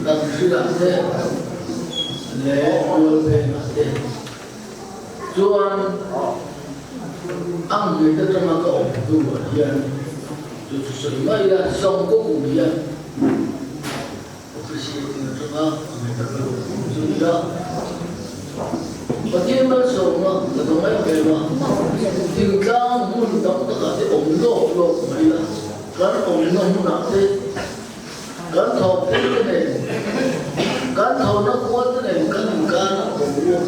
làm sự là thế lễ đua về là thế cho ăn người ta trong cái ổn tu ở hiện rồi sự mấy là xong có cùng hiện và khi mà sống là có mấy cái mà tình cảm muốn đóng tất cả cái ổn độ mấy là cái ổn nó muốn làm thế cái thầu thế này cái thầu nó quá thế này cái tình cảm nó cũng muốn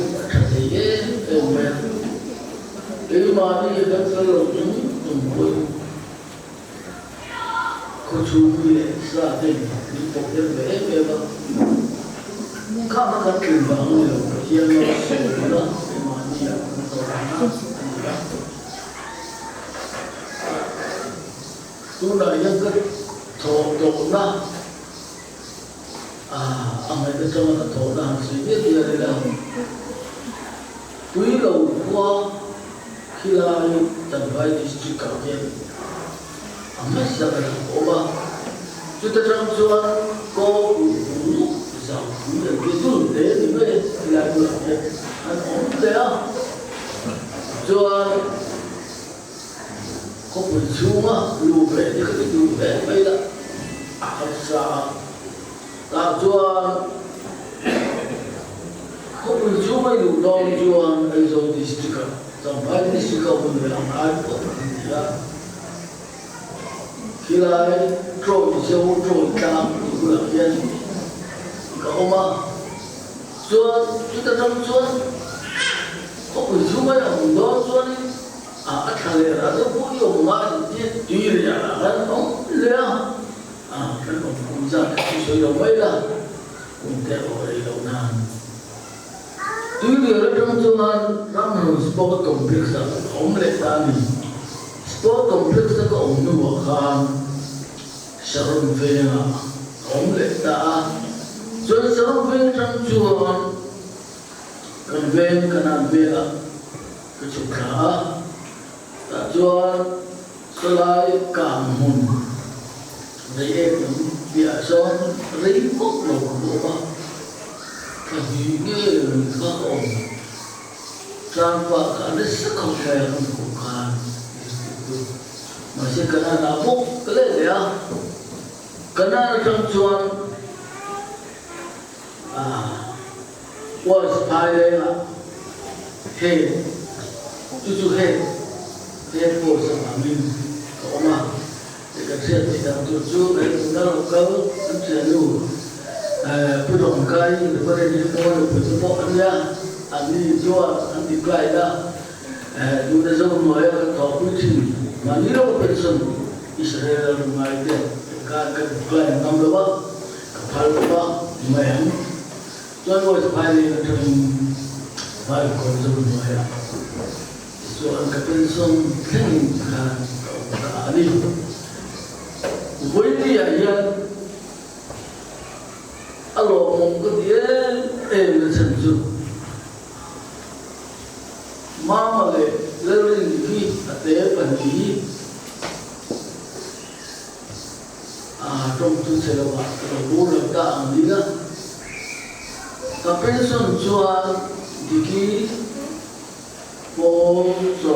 thì cái em cái mà đi cái lỗ chúng vui có chú ý ra thì một cái vẻ về mà không có cái chuyện bằng nhiều khi nó sống đó mà nhiều tu này những cái thổ na anh ấy cái trong cái thổ na chỉ biết gì là quý đầu qua khi là tận vai district cao amma sabara oba chúng ta trong chuan có sao cũng được cái tuần thế thì mới là được anh ổn thế à chuan có buổi xuống á lù về thì cái lù về bây giờ học sao ta chuan có buổi xuống mới lù đong chuan ấy rồi district trong hai district của mình làm ai cũng được khi lại trôi sâu trôi cao cũng là yên cậu mà xuân chúng ta trong xuân có buổi xuống mấy ông đó xuân thằng này là rất vui ông mà tùy là hắn không lẽ cái ông cũng ra cái số đầu mấy là cũng theo ở đây lâu năm tùy là trong xuân làm sport complex là ông lệ ta đi sport complex có ông nuôi khan Sharon Vinh ông lệ ta rồi Sharon Vinh trong chuan cần Vinh cần ăn Vinh cái chỗ khác ta chuan số lại cảm hùng đấy em cũng bịa son lấy bốc lộc của ba cái gì nghe khác ông trang và cả đất sắc không phải là của khan mà sẽ cần ăn là bốc cái này đấy à cần ăn trong chuan was pilot head cucu head for sama min koma dekat siat tidak cucu kalau kau selalu pudong kai daripada di mall bertepuk dia ani jual anti kai dah dua zaman moya kau kucing manilo person Israel rumah dia kan kai nam lewa kapal lewa mayang John was pilot trong vài con dâu nói à, so anh cái bên sông khen cả đi, với đi à yên, alo mong cái gì em là chân chu, mà lại lên đi để bản gì, trong tu sửa lại, trong bố làm cả anh đi đó. Kapenson chuan diki po so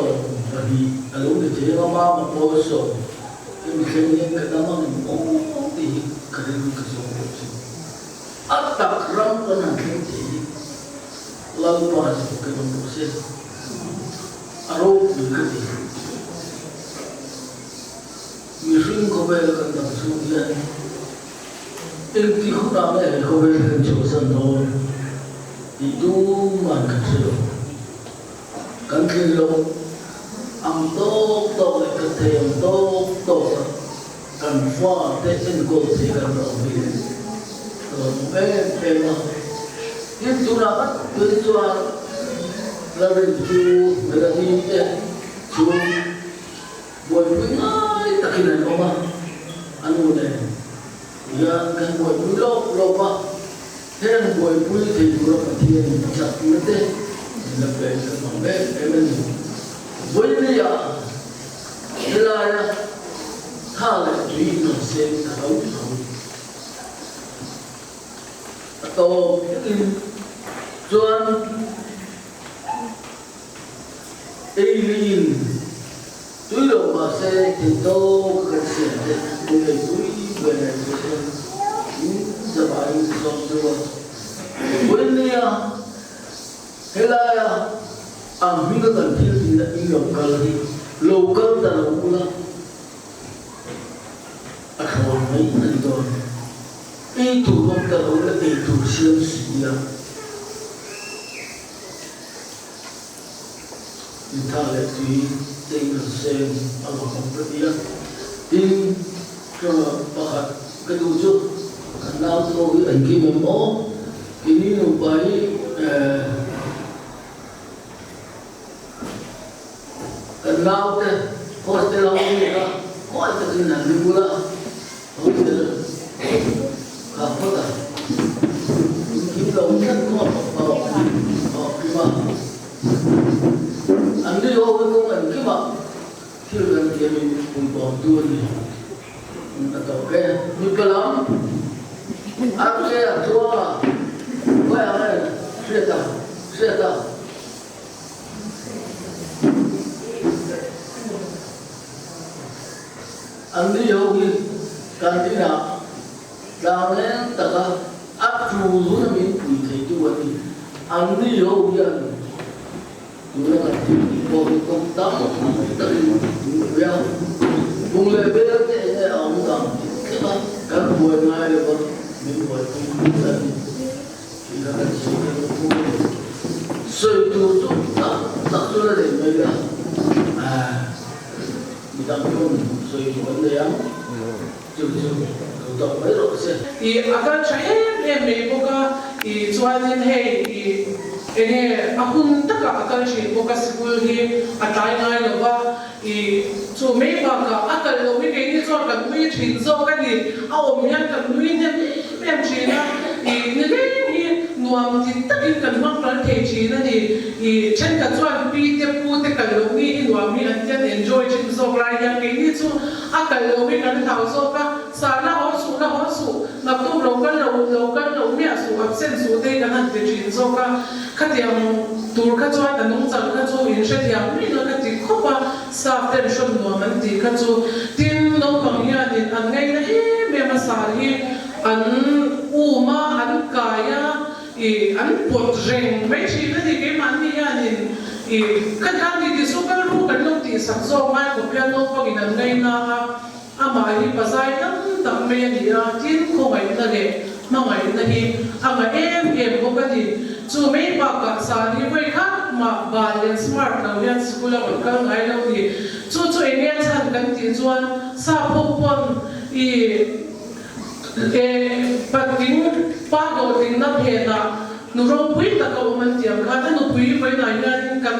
bagi alung de je ma po so em khen ni ka da mang mo ti ka ri ka so chi atak ram ko na khen ti lau pa so ka dong ko se aro ni ka ti mi ring ko be ka da su ya em ti khu da le ko be ka chu san no itu mana sih? Kan kilo, am tok ketem tok kan far tesen kau sih kan ramai. Memang itu rapat tujuan lalu itu mereka ni cuma buat bingai tak kena rumah anu deh. Ya kan buat lop Heng boy pun itu juga penting macam itu. Lepas sampai event boy ni ya, hilangnya hal itu sen tahu atau tuan alien tu lo bahasa itu kerja boleh boleh Sebagai sesuatu, bukannya helaya, ambil kantil tidak lokal di lokal dalam pula, akhwat main itu, itu lokal orang itu siapa kita lagi tinggal sen Allah memperdia, ini kepahat kedua. Kenal tu anh kia mình bố, ini nubai kenal tu, hostel orang ni kan, hostel ni nanti pula, hostel apa dah, kita orang kau kima, anda orang kau kima, kira dia ni pun tu ni. Okay, ni kalam. Aku saya tua. Wah, saya. Andi yogi kantina. Lawan taka aku dulu min putih itu wati. Andi yogi an. Dulu kan kau tahu dari ya. Mulai berarti orang tak kan buat ngai lepas ni buat tadi kita kan sesuatu tak sudah deh mereka kita pun sesuatu benda yang jujur tak baik sih. Akan saya buka cuanin ini aku tak akan sih buka sekolah atai ngai lepas so mấy bà cả ác cần đâu mấy cái như cho cần mấy chuyện do cái gì ông nhận cần mấy nhân em chỉ là như thế như nuông thì tất nhiên cần mắc lớn thể chỉ là gì chân cả cho bị tiếp phụ thì cần đâu mấy nuông mấy anh chân enjoy chuyện do lại những cái như cho ác cần đâu mấy cần thảo do cả sao là họ su ngập tung lâu cần mấy su áp sen su đây cần ăn thì chuyện do cả cái gì tour cái cho anh nông dân cái cho in sẽ thì mấy nó cái gì không bao sa tension no man ti kha chu tin no pang hian in an ngai na me ma sa hi an uma an kaya an pot reng mai chi na di ke man ni hian in kan kan di so kan ru kan no ti sak zo mai ko pian no pang in an ngai na ama hi pasai tam me ni a tin ko mai na le ma mai na hi ama em ko ka di chu me ba ka sa ni vai kha ma balance smart na yan school ang ka ngai lo ni chu ingen san kan ti chuan sa phopon pating pa do ting na phe na nu ro pui ta ko man tiam kha ta nu pui pui na yan kan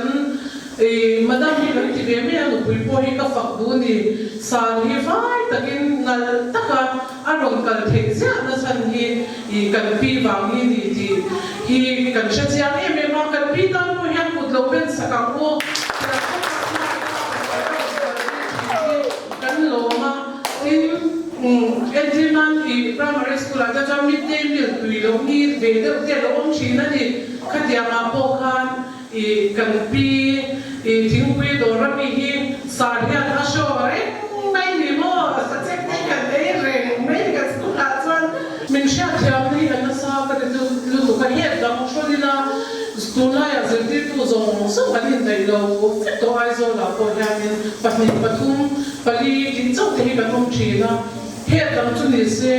madam hi kan ti be me nu pui po hi ka fak du ni sa ni fai takin na taka arong kal thek sia na san hi kan pi wang ni ti hi kan sha chiang em ma kan pi ta mo hian put lo pen saka ko kan lo ma in Edman primary school ada jam midday meal tui lo ni ve de lo om china ni khatia ma po khan kan pi thing pi do ra pi hi sa hian a sho re mai ni mo sa check ni kan dei re mai ka school a chuan min sha thiam ni an sa ka de lu ka he dam sholina stuna ya zerti tu zong so ani dai lo to ai zo la po hian patni pathum pali din chau te hi kan om china he dam chu ni se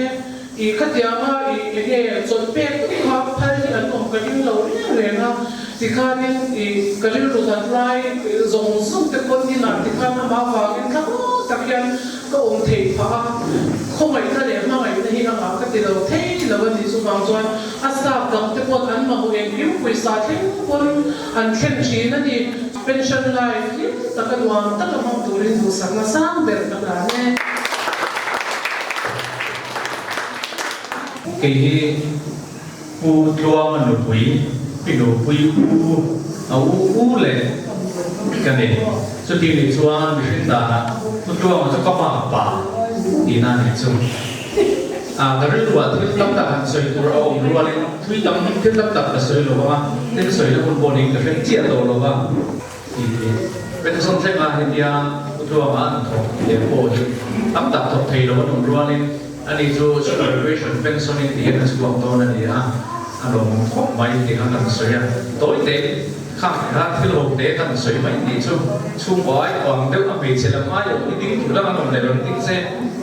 khatia ma he chon pe kha phal ni an om ka din lo re na tikhanin kalil ru dan lai zong sum te kon ni na tikhan ma wa kin kha takyan ko om thei pha không ai ta le ma ngai na hi ma ka ti lo thei lo ni su bang chuan asa dam te kon an ma hu em kim pui sa thing kon an khen chi na ni pension life ni ta kan wa ta ka ma turin du sang na sang ber ka la ne cái u tua mà nụ quý cái nụ quý u lệ cái này số tiền này chua mình đã u tua mà cho các bạn bà thì na này chung cái rượu là thứ tâm tập hành soi của ông rượu này thứ tâm thứ tâm tập là soi rồi mà nên soi là một bộ hình cái phần chia đồ rồi mà thì bên trong thế mà hiện giờ u tua mà ăn thọ để bộ tâm tập thọ thầy rồi mà rượu này anh ấy cho celebration pension thì hiện sự quan tâm là gì à anh đồng không mấy thì anh làm soi à tối tế khác ra thiếu hụt tế anh soi mấy thì chung bói còn nếu anh bị sẽ làm ai cũng đi thì là anh đồng này đồng tính xe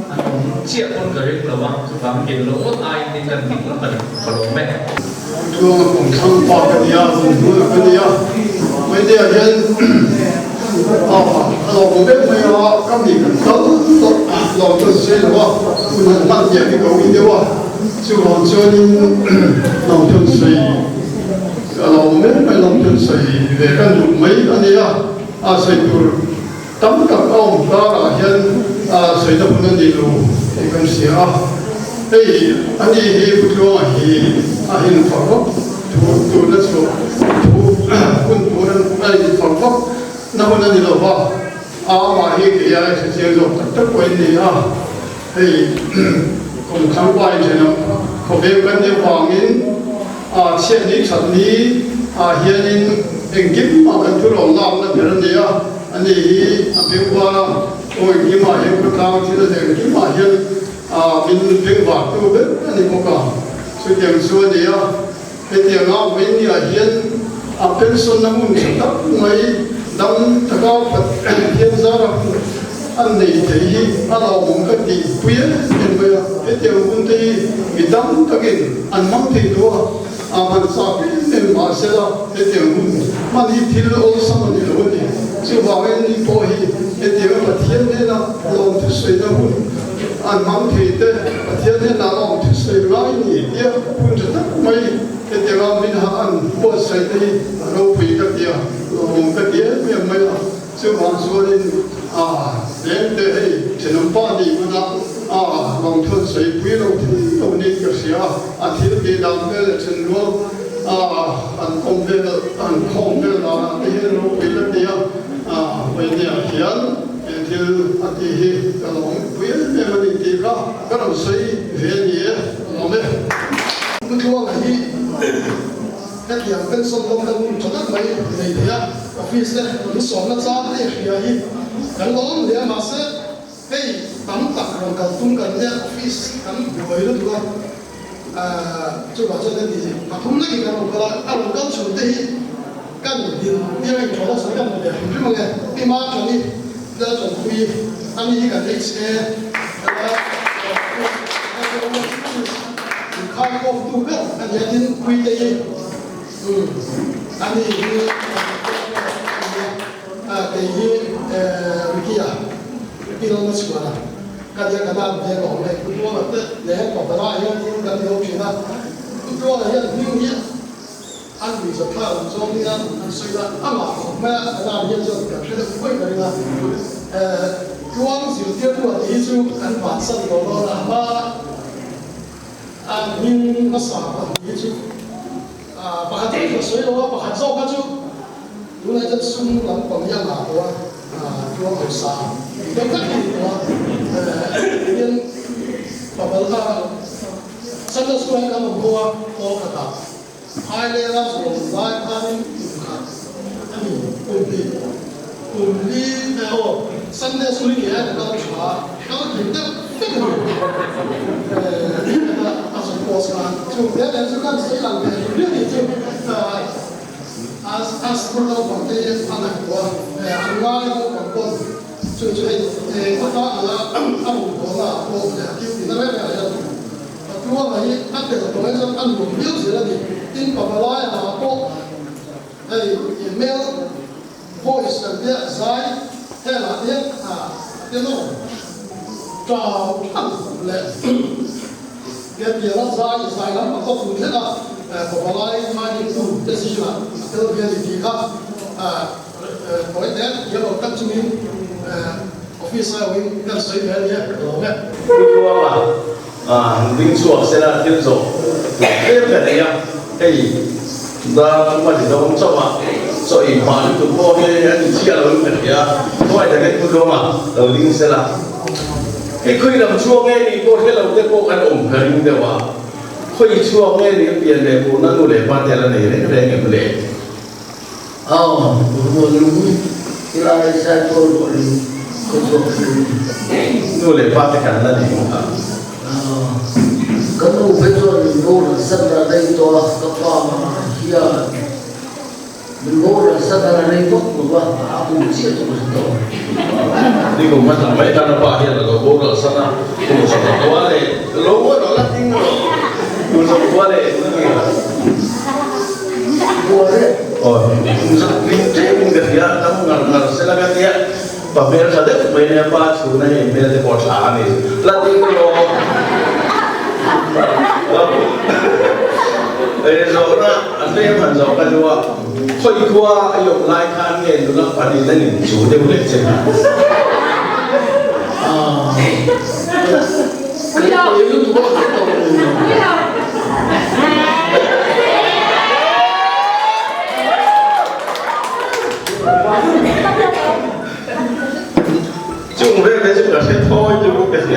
anh đồng chia con cái là bằng chụp bằng tiền lỗ ai thì cần tính là cần phải làm mẹ thường cũng không bỏ cái gì à cái gì à mấy điều dân lòng biết mấy họ các vị cần sống lòng tôi sẽ là mình mang về cái cầu đi đâu chứ còn cho nên lòng tôi sẽ lòng biết mấy lòng tôi sẽ về cái dụng mấy anh ấy sẽ được tấm cặp ông đó là hiện sẽ được nên đi luôn thì cần sẽ hey anh ấy hi bút lông hi hiện phật tu nó số tu quân tu nó ai phật nó nên đi đâu mà hi cái ai sẽ sử dụng tất quên đi hey cùng tham quan cho nó có về vấn đề hoàng in chuyện đi thật đi hiện in anh kiếm mà cần thu lỏng làm là phải đi anh ấy về qua ôi kiếm mà hiện có cao thì là để kiếm mà hiện mình về vào tu biết anh ấy có cả sự tiền xưa đi cái tiền nào với như hiện pension nó muốn chụp tóc mấy đóng tất cả hiện ra là anh này thấy anh lao động cái gì quý nên bây giờ cái tiền công ty bị đóng cái anh mong thì đó mình sao nên mà sẽ là cái tiền mà đi thi lâu xong rồi rồi đi chứ vào cái đi bỏ cái tiền mà thiên nên là lòng thứ suy nó muốn anh mong thì thế thiên nên là lòng thứ suy lại nhỉ dia cũng rất mấy cái tiền mà mình ăn bỏ sai đi lâu bị cái tiền lòng cái tiền mình mấy chứ mà số đi đến đây thì nó bao đi mà lòng thân suy quý lâu thì lâu đi cái gì thì cái đam mê là chân luôn anh không biết là cái lâu bị cái tiền bây giờ hiện thì cái lòng quý nên mà đi thì cái lòng suy về nhỉ lòng đấy cái chỗ này cái tiền bên sông đông đông cho nó mấy này thì office này nó sống nó sao đấy thì cái đó thì mà sẽ cái tấm tắc rồi cái tung cái này office cái buổi đó được chứ bảo cho nên thì mà không lấy cái nào cái ông cái chủ đề cái gì đi anh cho nó sẽ cái này chứ mà cái mà cho đi ra cho quy anh đi cái đấy sẽ khai công tu biết anh ấy tin quy tế anh ấy cái gì kia nó sửa là cái gì cái nào để gọi này cũng có là để có cái này nhưng cái điều gì đó cũng có là những gì anh bị giật thao trong đi anh suy ra anh mà không mẹ anh làm những chuyện cảm thấy được quay cái là quang diệu tiết của ý chú anh bản thân của nó là mà nhưng nó xả vào ý chú bà hạt cái suy đó bà hạt rau cái chú lúc này rất sung lắm còn nhà nào đó chúa hồi sáng tôi cất đi đó nhưng bà là sân đất xuôi cả một hoa to cả ta hai lê ra rồi lại hai cùng đi theo sân đất xuôi kia là nó chả nó kiếm được rất nhiều as chúng ta đang sử dụng xây làm cái điều này chứ as chúng ta còn thấy anh này của anh ngoài của con chúng ta là anh của là của kiểu gì nó rất là chúa này anh để tụi anh dùng biết gì là gì tin vào nói là có đây email voice là thế sai thế là thế thế nó trào thẳng lệ cái gì nó sai lắm mà không đúng thế nào của nói mai đi tu cái gì là cái việc gì khác nói thế giờเราตั้งชื่อofficer wing cái xây về đấy rồi đấy linh suộc sẽ là thiên số tiếp cái này cái da mà thì nó không xong mà so ý khoản tụi cô cái anh chị là luôn cái này thôi thì cái cô mà đầu linh sẽ là cái khi làm chuông nghe đi cô cái đầu tiên cô ăn ủng cái linh đều à khi chuông nghe đi tiền để cô nó nuôi để bán tiền là này đấy cái nghiệp lệ cô luôn cái này sai cô luôn cô nuôi để bán cái là này cái nụ bây giờ mình ngô là sân là đây to các con kia mình ngô là sân là đây tốt một quá cũng chia cho mình to đi cùng mắt mấy ta nó bảo hiện là ngô là sân à cũng sân là quá này lố quá đó là tiếng rồi cũng sân quá này nó gì là mua đấy cũng sân linh chế cũng được ya kamu nggak sẽ là cái gì và bây giờ đấy bây giờ ba chú này bây giờ có trả này là tiếng rồi rồi na anh em hàng giàu cái đó khơi qua dùng lại khan nghe nó là phải đi lên chủ đều lên trên cái đó yếu tố chung chung về cái chung là sẽ thôi chung cái gì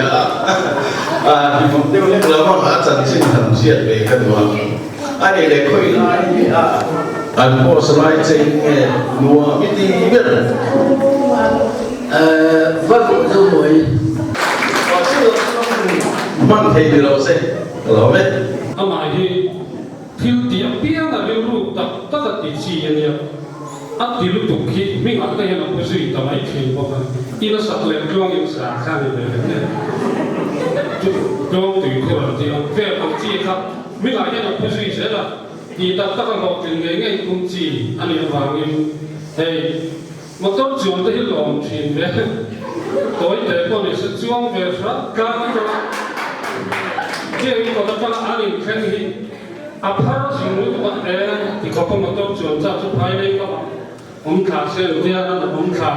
thì một tiêu nhất là mà hả chân sinh thần diệt về cái đó anh ấy để khơi lại anh có slide trên nua biết đi biết vâng cũng đâu rồi mang thầy từ đâu xem đâu biết mà thì thiếu tiệm bia là lưu lúc tập tất cả tỷ chi anh em thì lúc tục khi mình ăn cái này nó có gì tao ấy thì bao giờ ít nó sạch lên trong những xã khác này này trong tùy theo thì ông về ông chỉ khác mình lại cái nó có gì sẽ là thì tất cả các cái nghề công ty anh em vào em hey một tốt chuyện tới lòng chuyện về tối để con để sự chuông về rất cao cho cái có tất cả anh em khen thì áp pháสิ่งนี้ก็ที่เขามาต้มจวนจากสุภาพนี่ก็ผมขาดเส้นที่นั่นผมขาด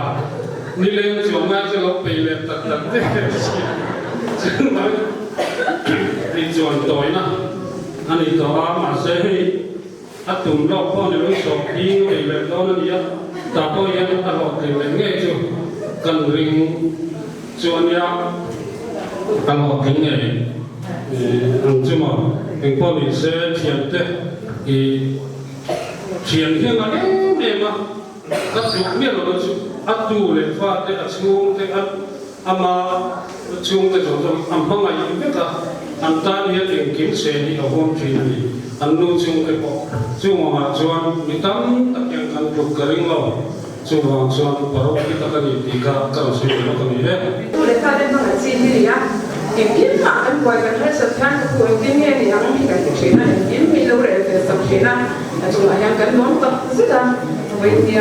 นี่เลี้ยงจวนมาจะเราไปเลี้ยงตัดเนี่ยซึ่งมันนี่จวนต่อยนะอันนี้ตัวอามาเสียอัดตุ่มรอบพ่อในเรื่องสอบยิงไปเลี้ยงตอนนั้นเนี่ยแต่ก็ยังตลอดเลยง่ายจู่กันริงจวนยาตลอดง่ายอันจุ่มเป็นคนที่เสียเทียนเตะอีเทียนเที่ยงอะไรเนี่ยมาก็ถูกเนี่ยเราจะอัดดูเลยฟ้าเตะช่วงเตะอัดอามาช่วงเตะจนอันพังอะไรอย่างเงี้ยก็อันตาเนี่ยเองกินเสียนี่เอาความจริงนี่อันนู้นช่วงเตะบอกช่วงมาช่วงมีตั้งตะเกียงกันปลุกกระริ่งเราช่วงช่วงปรบที่ตะกันนี่ตีกับกันสิ่งเราคนนี้เนี่ยตัวเล็กฟ้าเล่นมาจีนนี่เนี่ยem kiếm mà anh quay cái hết sạch khăn của em kiếm nghe thì anh thì cái chuyện này em kiếm mi lâu rồi thì sắp chuyện này là chúng là em cần món tập rất là với thì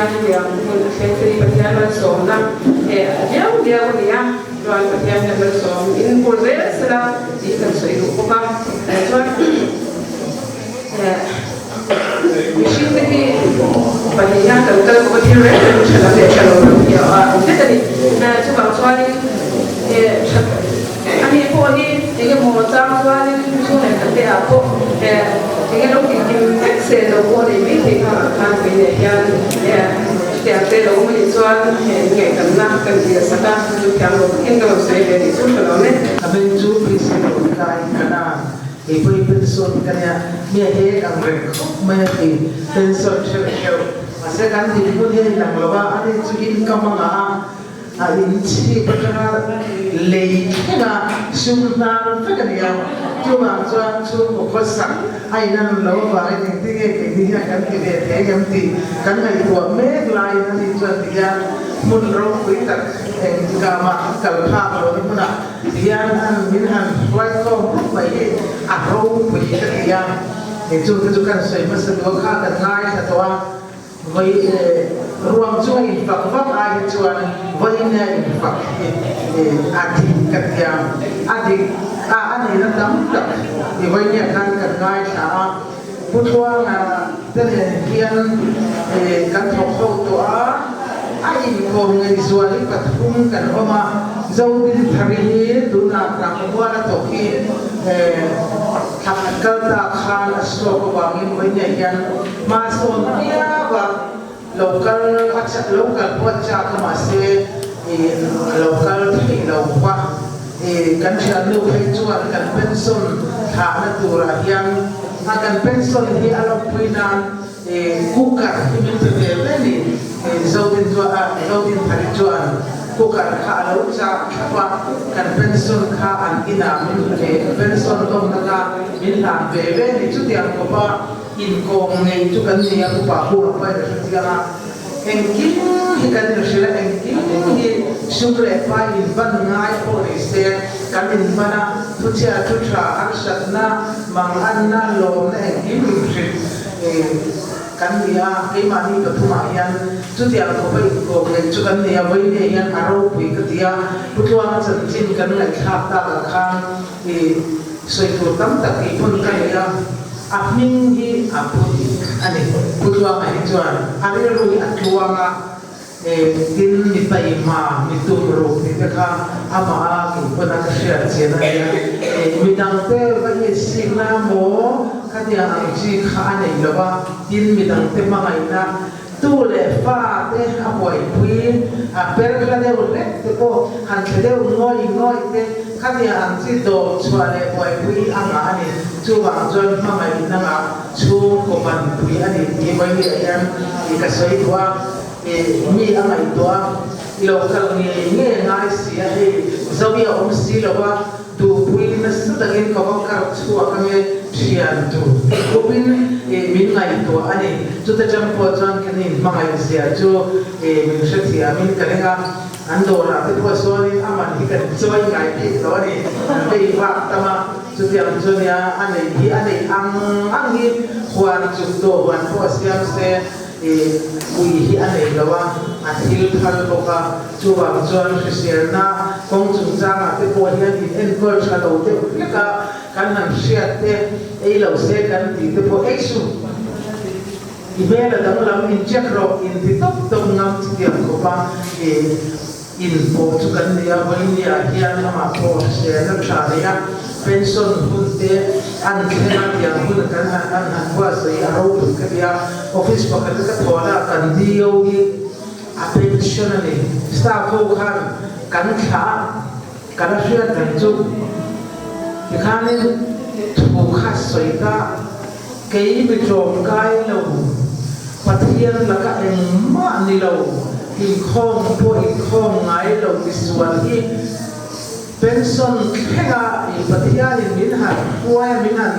mình sẽ đi bắt nhà lên sổ năm nếu dia của dia rồi bắt nhà lên sổ in progress là chỉ cần sử dụng của bạn cho machine thì bắt nhà cần cần có thể ready cho nó để cho nó thế thì chúng bạn cho đi anh ấy có đi cái món trang qua đi chỗ này cái thế à có cái lúc cái xe đâu có đi biết thì hàng cái này cái thế đâu mới cho cái cần làm cần gì sao ta chúng ta luôn cái đâu sẽ về đi chỗ nào đấy mình chú bị xe đâu cái na thì bây bên xuân cái này mẹ hết ăn rồi mẹ thì bên xuân chơi kêu mà sẽ gắn thì cũng hết làm rồi ba anh ấy chú in cầm mà in chi bắt ra lấy cái là sung na phải cái điều chú mà chú một cái sẵn ai năng lâu và cái cái gì cái về thế cái này của mấy lại nó đi cho thì muốn rau quý tật cả mà cả pha rồi nhưng mà thì ăn miếng ăn quay không phải rau quý cái thì chú cần xây mất sự đó khác là ngay là toa với ruang chuan in vak vak ai chuan với này vak adi katia adi anh là đắm đập thì với nhà căn cần ngay xã bút chuan là tên là kian căn thọc hậu tòa ai còn người xuân đi bắt cung cần oma dâu đi thari tu na rằng qua là tổ khi thằng cơ ta khan số của bạn với nhà dân mà số kia và local buat cha kemasi local thì lâu qua kan siya lu hay chuan kan pension thả na tura hian kan pension hi alam puinan kukar himin te ni zodin thari chuan kukar kha lo cha kwa kan pension kha an ina min pension tom na min la ve ni chu tiang ko pa in kong nei chu kan ni aku pa hu pa da chu tiang engkin hikan ni sila engkin hi sumre pa in ban ngai ko ni se kan in bana tu cha tu tra an sat na mang an na lo na engkin ni kan dia ke mani ka thuma yan chu tiang ko bai ko nei chu kan ni bai ne yan aro pui ka dia putwa chan chin kan lai kha ta ka khan soi tu tam tak i pun ka ya ahning hi apun ani putwa ai chuan ani rui atluanga tin mi pai ma mi tu ro ni ka kha ama ki pona ka sia chena ya mi dang te va ye signa mo ka dia ang chi kha nei lawa tin mi dang te ma ngai na ตู้เล่ฟ้าเต้อบ่อยปุยเปิดกระเดียวเล็กเต้ก็หันกระเดียวง่อยเต้ขันยังที่โดชัวเล่บ่อยปุยอ่างอันนี้ชูวางจนมาไม่นั่งชูก็มันปุยอันนี้มีไม่มีอย่างอีกส่วนตัวมีอะไรตัวเรากำลังง่ายเสียให้จะมีอมสีเราว่าดูปุยนั่นสุดท้ายเขาก็ชัวกันเลยเชียร์ดูก็เป็นมีไงตัวอันนี้จุดที่จำเป็นจำกันนี่มาไงเสียจูมีเสียมีกันเลยครับอันโดนที่ตัวส่วนนี้อามันที่กันช่วยไงที่ตัวนี้ไปว่าแต่มาจุดที่อันส่วนนี้อันนี้อันนี้ควรจุดโดนพวกเสียงเสียปุยอันนี้เราว่าอันที่พันโลกาจูบางส่วนเสียนะคงจุดจ้างที่พวกนี้เอ็นก็ชะลอเด็กแล้วก็การนั่งเชียร์เต้เราเสียกันที่พวกเอ็กซ์อีเมลเราต้องรับอินเช็คเราอินที่ต้องนำที่เดียวกับว่าอินโพสกันเนี่ยวันนี้ที่อันนั้นมาโพสเสียนักชาติเนี่ยเป็นส่วนหุ่นเตะอันที่นั่นอย่างหุ่นกันอันว่าเสียเราถึงกับยาออฟฟิศปกติก็ถอดกันเดียวอีเป็นส่วนนี้สตาฟเขาขันกันขากันเชื่อกันจุที่ข้านี่ถูกขัดสวยก็เกี่ยไปโจมกายเราปัทยันแล้วก็เอ็มมานี่เราอีกข้องพวกอีกข้องไงเราที่ส่วนที่เป็นส่วนแค่อีปัทยันมินหันพวกมินหัน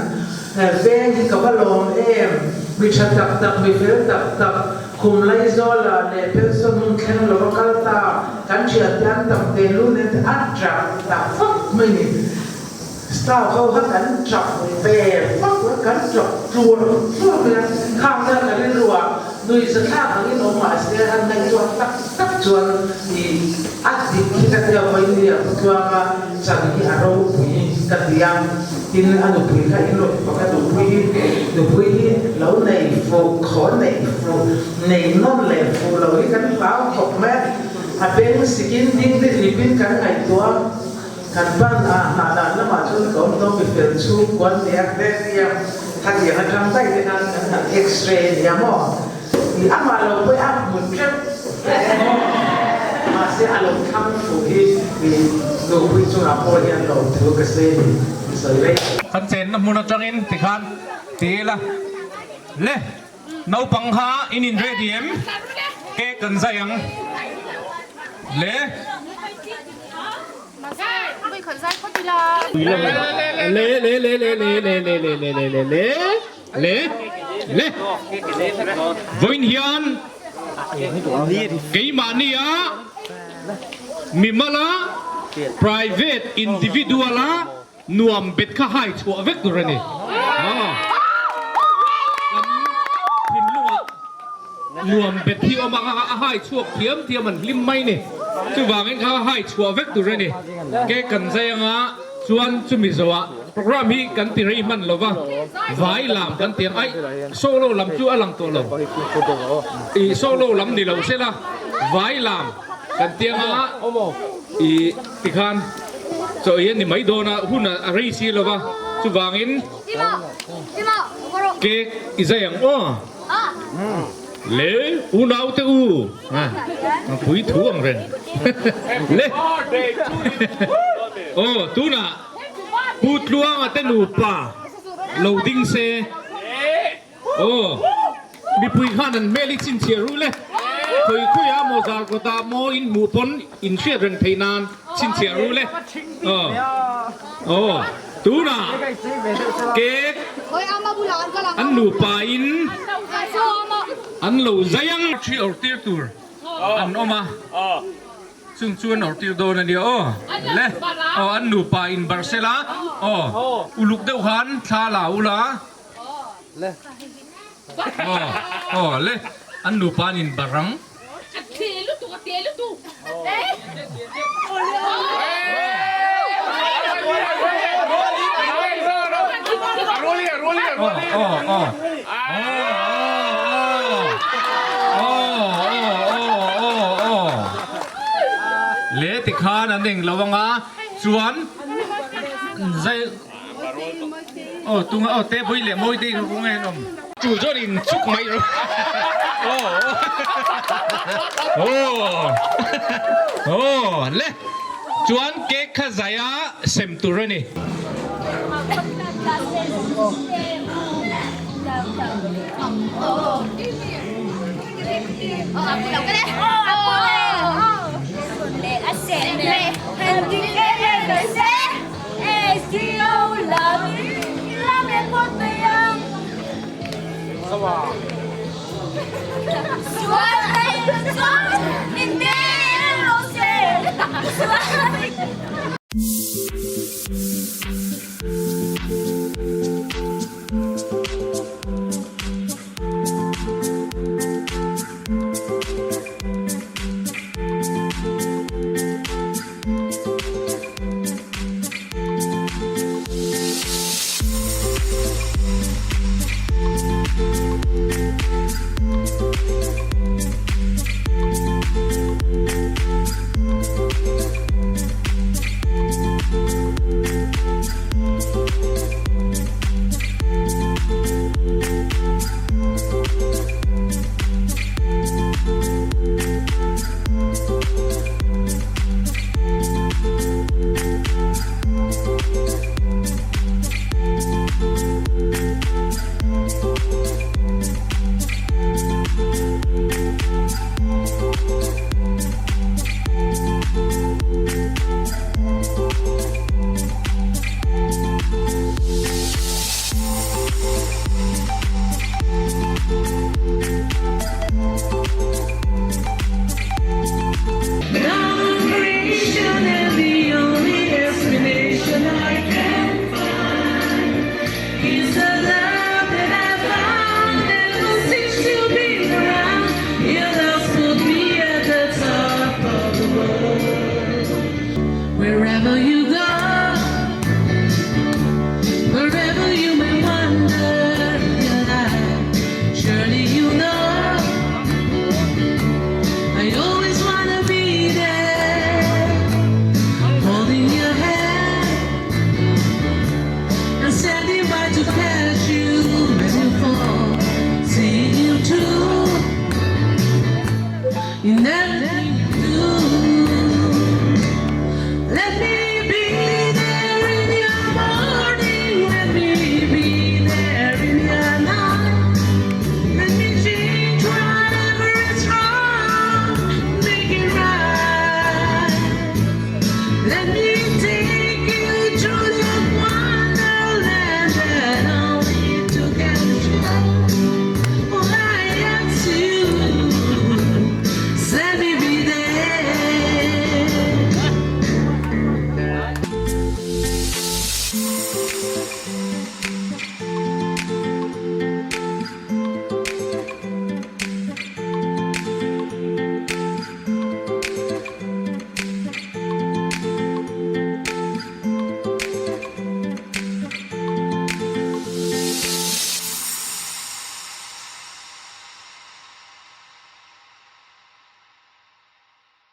เวงที่กับว่าลมวิชาตักวิเฟลตักคุมไลโซลาเนี่ยเป็นส่วนแค่เราก็ตาการเชื่อยันตักเตลุเนี่ยอัดจับตักฟักไม่นี่สตาร์เขากันจับเปย์ฟักแล้วกันจับตัวเนี่ยข้ามเรื่องกันเรื่องรัวดูสภาพของนี้น้องมาเสียในตัวตักจวนที่อัดดิบที่กันเดียวไปเนี่ยตัวมาจากที่อารมณ์ผู้หญิงกันเดียวที่นั่นอันดูผู้หญิงกันรู้ปกติดูผู้หญิงเราในฟูขอในฟูในน้องในฟูเราที่กันเปล่าขบแม่เป็นสิ่งดิ้งที่เป็นกันไงตัวกันบ้านนาแล้วมาช่วยก็ต้องไปเปลี่ยนชุดวันเดียวถ้าอย่างนั้นทำได้ในการเอ็กซเรย์เนี่ยมั้งที่อามาเราไปอาหมุนเชือกมาเสียอารมณ์ทำฝูที่ดูวิจุนาโพเลียนเราถือกระเซ็นสวยเลยขันเซนน้ำมันจังอินติขันตีละเล่น้าปังหาอินินเรดิเอ็มเกกันใจยังเล่ไม่เคยใช้คนที่ละเล่วิญญาณกี่มานี่อ่ะมิมาละ private individual ละนวมเบ็ดข้าให้ชัวเวกตัวนี่พินลูกนวมเบ็ดที่เอามาให้ชัวเทียมมันลิมไม่นี่จุดวางเงินข้าให้ชัวเวกตัวนี่แกกันใจยังอ่ะชวนจุมิสวะโปรแกรมนี้กันตีรีมันหรอวะไว้ลำกันเตียงไอ้โซโล่ลำจู่อลังตัวเราอีโซโล่ลำนี่เราเสียละไว้ลำกันเตียงอ่ะอีติคันโจยนี่ไม่โดนอ่ะหุ่นอะไรสิหรอวะจุดวางเงินเก๊กอีใจยังอ้อเล่อุณเอาเตอูคุยถ่วงเรนเล่โอ้ตูน่ะพูดลวงอ่ะเต้นหูป่าโหลดดิ้งเซโอ้มีปุยข้านันเมลิกสินเชียรู้เลยคุยอาโมซาร์ก็ตาโมอินหมู่ปนอินเชียเรนเพย์นานสินเชียรู้เลยโอ้ตูน่ะเก๊กอันหนูป่าอินอันโหลใจยังชีออร์ติร์ตูร์อันออกมาซึ่งชวนออร์ติร์โดนเดียวเล่อันหนูป่าอินบาร์เซลาอุลุกเดือดหันชาลาอุลาเล่เล่อันหนูป่าอินบารังเละติขานั่นเองระวังอ่ะชวนใจตุ้งเตะบุยเละมวยตีกูไงน้อง chủ cho nên chúc mày rồi le chuan ke kha zaya sem tu rồi nè Wherever you